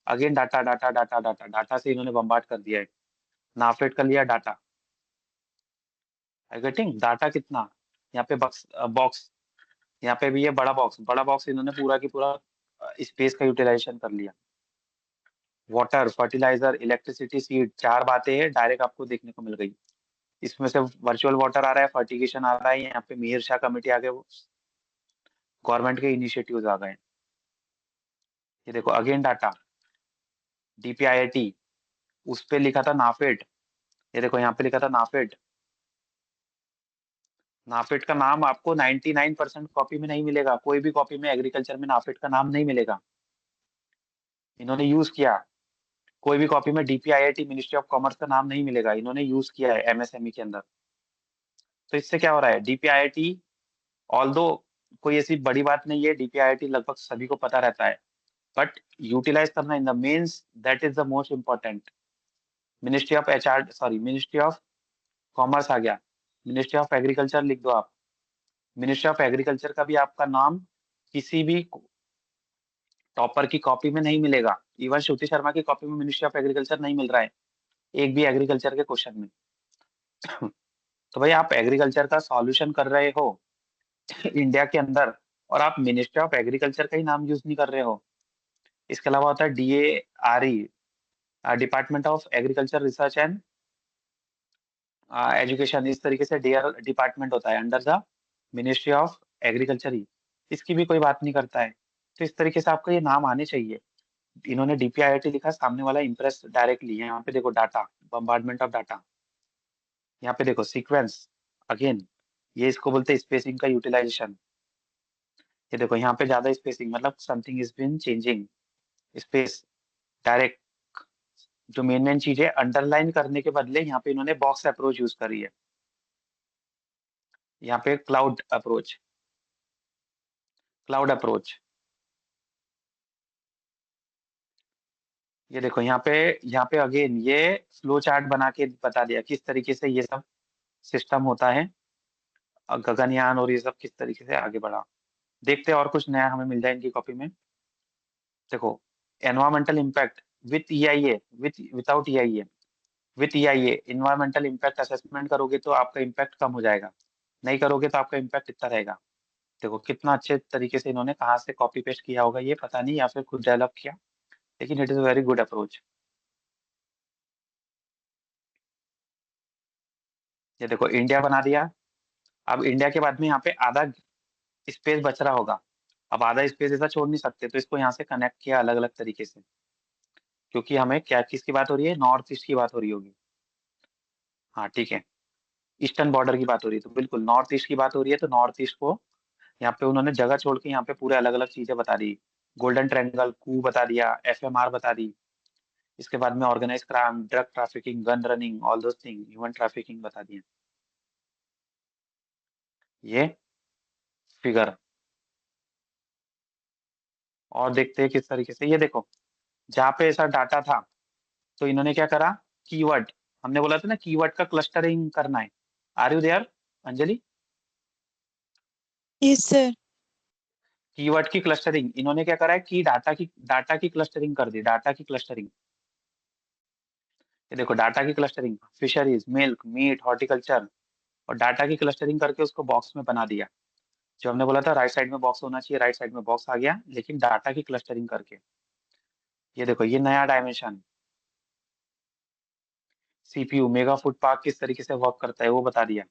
again data data data data data से इन्होंने बम्बार्ड कर दिया है। नाफेड का लिया डाटा, आई गेटिंग डाटा कितना, यहाँ पे बॉक्स बॉक्स, यहाँ पे भी ये बड़ा बॉक्स इन्होंने पूरा की पूरा स्पेस का यूटिलाइजेशन कर लिया। वाटर, फर्टिलाइजर, इलेक्ट्रिसिटी, सीड, चार बातें हैं डायरेक्ट आपको देखने को मिल गई। इसमें से वर्चुअल वाटर आ रहा है, फर्टिगेशन आ रहा है, यहाँ पे मिहिर शाह कमेटी आ गए, गवर्नमेंट के इनिशिएटिव्स आ गए। ये देखो अगेन डाटा, डीपीआईआईटी, उस पे लिखा था नाफेड। ये देखो यहाँ पे लिखा था नाफेड। नाफेड का नाम आपको 99% कॉपी में नहीं मिलेगा, कोई भी कॉपी में एग्रीकल्चर में नाफेड का नाम नहीं मिलेगा। इन्होंने यूज किया, कोई भी कॉपी में डीपीआईआईटी मिनिस्ट्री ऑफ कॉमर्स का नाम नहीं मिलेगा, इन्होंने यूज किया है एमएसएमई के अंदर। तो इससे क्या हो रहा है, डीपीआईआईटी, ऑल्दो कोई ऐसी बड़ी बात नहीं है, डीपीआईआईटी लगभग सभी को पता रहता है, बट यूटिलाइज करना in the mains, that is the most important. Ministry of HR, sorry ministry of commerce आ गया, मिनिस्ट्री ऑफ एग्रीकल्चर लिख दो आप। मिनिस्ट्री ऑफ एग्रीकल्चर का भी आपका नाम किसी भी टॉपर की कॉपी में नहीं मिलेगा, इवन श्रुति शर्मा की कॉपी में मिनिस्ट्री ऑफ एग्रीकल्चर नहीं मिल रहा है एक भी एग्रीकल्चर के क्वेश्चन में। तो भाई आप एग्रीकल्चर का सॉल्यूशन कर रहे हो इंडिया के अंदर, और आप मिनिस्ट्री ऑफ एग्रीकल्चर का ही नाम यूज नहीं कर रहे हो। इसके अलावा होता है DARE, department of agriculture research and education, इस तरीके से डीआर डिपार्टमेंट होता है under the ministry of agriculture ही, इसकी भी कोई बात नहीं करता है। तो इस तरीके से आपको ये नाम आने चाहिए। इन्होंने डीपीआईआईटी लिखा, सामने वाला इंप्रेस डायरेक्टली है। यहाँ पे देखो डाटा, बम्बार्डमेंट ऑफ डाटा। यहाँ पे देखो सीक्वेंस, अगेन ये इसको बोलते हैं स्पेसिंग का यूटिलाइजेशन। ये देखो यहाँ पे ज्यादा स्पेसिंग, मतलब something is been changing space direct. जो मेन मेन चीजें अंडरलाइन करने के बदले यहाँ पे इन्होंने बॉक्स अप्रोच यूज करी है। यहाँ पे क्लाउड अप्रोच, क्लाउड अप्रोच। ये देखो यहाँ पे अगेन ये फ्लो चार्ट बना के बता दिया किस तरीके से ये सब सिस्टम होता है। गगनयान और ये सब किस तरीके से आगे बढ़ा, देखते हैं और कुछ नया हमें मिल जाए इनकी कॉपी में। देखो environmental impact with EIA, without EIA, with EIA environmental impact assessment करोगे तो आपका इम्पैक्ट कम हो जाएगा, नहीं करोगे तो आपका इम्पैक्ट इतना रहेगा। देखो कितना अच्छे तरीके से इन्होंने कहाँ से कॉपी पेस्ट किया होगा ये पता नहीं, या फिर खुद डेवलप किया, लेकिन it is very good approach. ये देखो इंडिया बना दिया। अब इंडिया के बाद में यहाँ पे आधा स्पेस बच रहा होगा, अब आधा स्पेस ऐसा छोड़ नहीं सकते, तो इसको यहाँ से कनेक्ट किया अलग अलग तरीके से, क्योंकि हमें क्या किसकी बात हो रही है, नॉर्थ ईस्ट की बात हो रही होगी। हाँ ठीक है, ईस्टर्न बॉर्डर की बात हो रही है, तो बिल्कुल नॉर्थ ईस्ट की बात हो रही है, तो नॉर्थ ईस्ट को यहाँ पे उन्होंने जगह छोड़ के यहाँ पे पूरे अलग अलग चीजें बता दी। गोल्डन ट्रायंगल, कू बता दिया, एफएमआर बता दी। इसके बाद में organise crime, drug trafficking, gun running, all those thing, human trafficking बता दिए। ये फिगर, और देखते हैं किस तरीके से। ये देखो जहाँ पे ऐसा डाटा था, तो इन्होंने क्या करा, कीवर्ड, हमने बोला था ना कीवर्ड का क्लस्टरिंग करना है। Are you there Anjali? Yes, sir. Keyword की क्लस्टरिंग इन्होंने क्या करा है कि डाटा की क्लस्टरिंग कर दी, डाटा की क्लस्टरिंग। ये देखो डाटा की clustering, fisheries, milk, meat, horticulture, और डाटा की क्लस्टरिंग करके उसको बॉक्स में बना दिया। जो हमने बोला था राइट साइड में बॉक्स होना चाहिए, राइट साइड में बॉक्स आ गया, लेकिन डाटा की क्लस्टरिंग करके। ये देखो ये नया dimension, CPU mega food park किस तरीके से वर्क करता है वो बता दिया।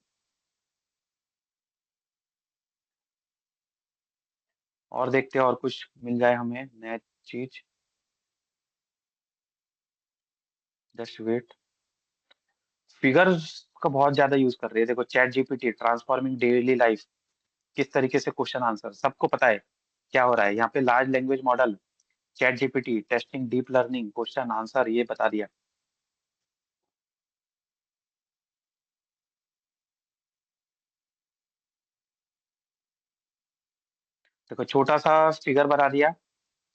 और देखते हैं और कुछ मिल जाए हमें नया चीज। Just wait. फिगर्स का बहुत ज्यादा यूज कर रहे हैं, देखो chat GPT transforming daily life, किस तरीके से क्वेश्चन आंसर सबको पता है क्या हो रहा है यहाँ पे। Large language model, chat GPT, testing deep learning, question answer, ये बता दिया। देखो छोटा सा फिगर बना दिया,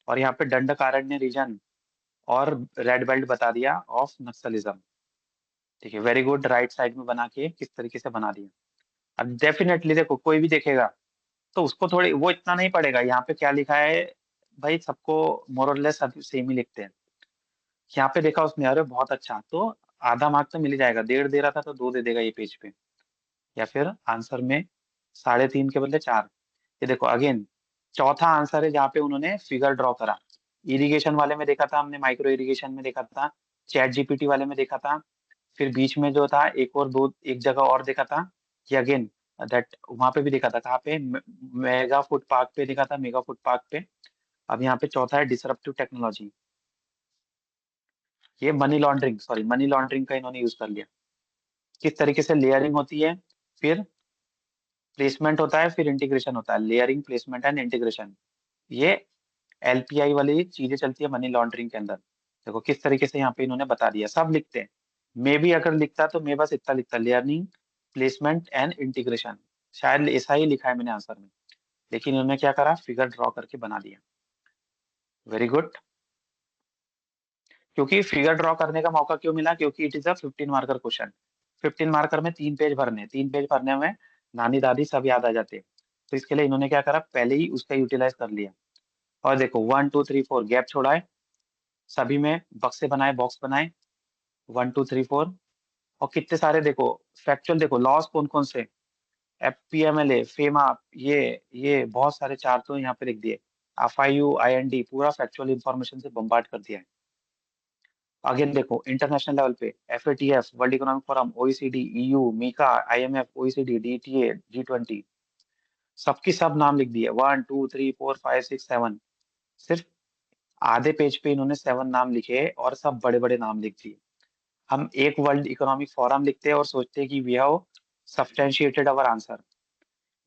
और यहाँ पे दंडकारण्य रीजन और रेड बेल्ट बता दिया ऑफ नक्सलिज्म। ठीक है, वेरी गुड, राइट साइड में बना के किस तरीके से बना दिया। अब डेफिनेटली देखो कोई भी देखेगा तो उसको थोड़ी वो इतना नहीं पड़ेगा यहाँ पे क्या लिखा है, भाई सबको मोरलेस सब सेम ही लिखते हैं। यहाँ पे देखा उसने, अरे बहुत अच्छा, तो आधा मार्क तो मिल ही जाएगा, 1.5 दे रहा था तो 2 दे देगा ये पेज पे, या फिर आंसर में 3.5 के बदले 4। ये देखो अगेन चौथा आंसर है जहाँ पे उन्होंने फिगर ड्रॉ करा। इरिगेशन वाले में देखा था हमने, माइक्रो इरिगेशन में देखा था, चैट जीपीटी वाले में देखा था, फिर बीच में जो था एक और दो एक जगह और देखा था कि अगेन दैट वहां पे भी देखा था, कहाँ पे मेगा फूड पार्क पे देखा था, मेगा फूड पार्क पे। अब यहाँ पे चौथा है डिसरप्टिव टेक्नोलॉजी, ये money laundering, sorry money laundering का इन्होंने यूज कर लिया। किस तरीके से लेयरिंग होती है, फिर प्लेसमेंट होता है, फिर इंटीग्रेशन होता है, लेयरिंग प्लेसमेंट एंड इंटीग्रेशन, ये एलपीआई वाली चीजें चलती है मनी लॉन्ड्रिंग के अंदर। देखो किस तरीके से यहाँ पे इन्होंने बता दिया, सब लिखते हैं। मे भी अगर लिखता तो मैं बस इतना लिखता, लर्निंग प्लेसमेंट एंड इंटीग्रेशन, शायद ऐसा ही लिखा है मैंने आंसर में, लेकिन इन्होंने क्या करा, फिगर ड्रॉ करके बना दिया। Very good. क्योंकि फिगर ड्रॉ करने का मौका क्यों मिला, क्योंकि it is a 15 marker question. 15 marker में 3 पेज भरने, 3 पेज भरने में नानी दादी सब याद आ जाते, तो इसके लिए इन्होंने क्या करा, पहले ही उसका यूटिलाइज कर लिया। और देखो 1 2 3 4 गैप छोड़ा है, सभी में बक्से बनाए, बॉक्स बनाए, 1 2 3 4। और कितने सारे देखो फैक्चुअल, देखो लॉस कौन कौन से, एफपीएमएलए, फेमा, ये बहुत सारे चार तो यहाँ पे लिख दिए। एफआईयू, आईएनडी, पूरा फैक्चुअल इंफॉर्मेशन से बम्बार्ड कर दिया है। अगेन देखो इंटरनेशनल लेवल पे FATF, world economic forum, OECD, EU, MICA, IMF, OECD, DTA, G20, सबकी सब नाम लिख दिए, 1 2 3 4 5 6 7। सिर्फ आधे पेज पे इन्होंने 7 नाम लिखे और सब बड़े बड़े नाम लिख दिए। हम एक वर्ल्ड इकोनॉमिक फोरम लिखते हैं और सोचते हैं कि we have substantiated our answer.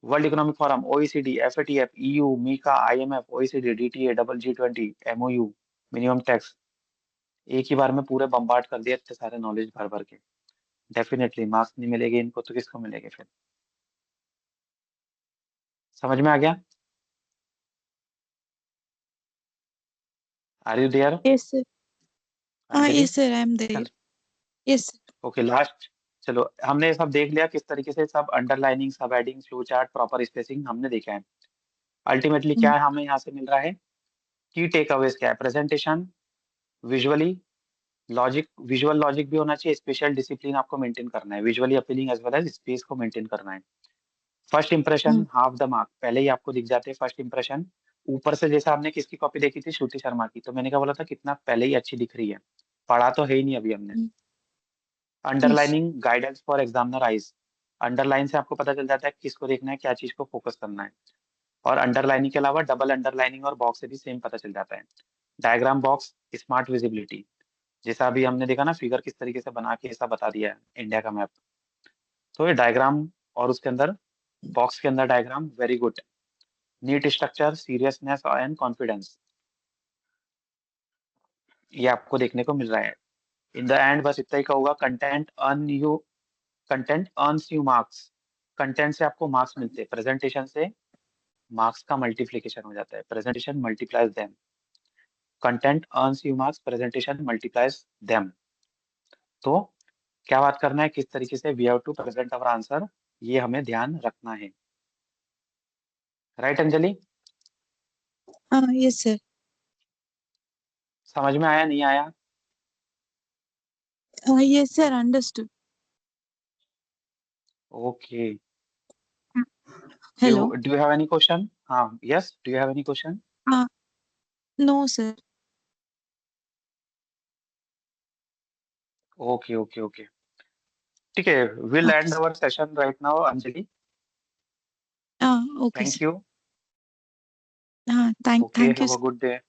World economic forum, OECD, FATF, EU, MICA, IMF, OECD, DTA, double G20, MOU, minimum tax, एक ही बार में पूरे बम्बार्ड कर दिया इतने सारे नॉलेज भर भर के। डेफिनेटली मार्क्स नहीं मिलेंगे इनको तो किसको मिलेंगे फिर। समझ में आ गया? Are you there Yes, sir. Anjali? Yes, sir. I'm there. चल, Yes, sir. Okay last. चलो हमने ये सब देख लिया किस तरीके से, सब अंडरलाइनिंग, सब heading, flow chart, proper spacing हमने देखा है। अल्टीमेटली क्या Mm. है हमें यहाँ से मिल रहा है, की टेक अवेज क्या है, presentation visually, logic, visual logic भी होना चाहिए, स्पेशल डिसिप्लिन आपको मेंटेन करना है, visually appealing as well as space को मेंटेन करना है। First impression Mm. Half the mark, पहले ही आपको दिख जाते हैं फर्स्ट इंप्रेशन। ऊपर से जैसा आपने किसकी कॉपी देखी थी, श्रुति शर्मा की, तो मैंने क्या बोला था कितना पहले ही अच्छी दिख रही है, पढ़ा तो है ही नहीं अभी हमने। Mm. Yes. Underlining guidance for examiner eyes, underline से आपको पता चल जाता है किसको देखना है, क्या चीज को फोकस करना है। और अंडरलाइनिंग के अलावा डबल अंडरलाइनिंग और बॉक्स से भी सेम पता चल जाता है। डायग्राम बॉक्स, स्मार्ट विजिबिलिटी, जैसा अभी हमने देखा ना फिगर किस तरीके से बना के ऐसा बता दिया है इंडिया का मैप, तो ये डायग्राम और उसके अंदर बॉक्स के अंदर diagram, very good. Neat structure, seriousness and confidence, ये आपको देखने को मिल रहा है। इन द एंड बस इतना ही कहूंगा, content earns you marks, content से आपको मार्क्स मिलते हैं, प्रेजेंटेशन से मार्क्स का मल्टीप्लीकेशन हो जाता है, presentation multiplies them, content earns you marks, presentation multiplies them. तो क्या बात करना है, किस तरीके से we have to present our answer, ये हमें ध्यान रखना है। राइट अंजलि? Yes, sir. समझ में आया नहीं आया? Yes, sir. Understood. Okay, Hello. Do you have any question? हाँ, yes, do you have any question? Uh, no, sir. Okay okay okay, ठीक है, will Okay, and sir. Our session right now Anjali. Okay, thank sir. You. Thank okay, you, have sir. A good day.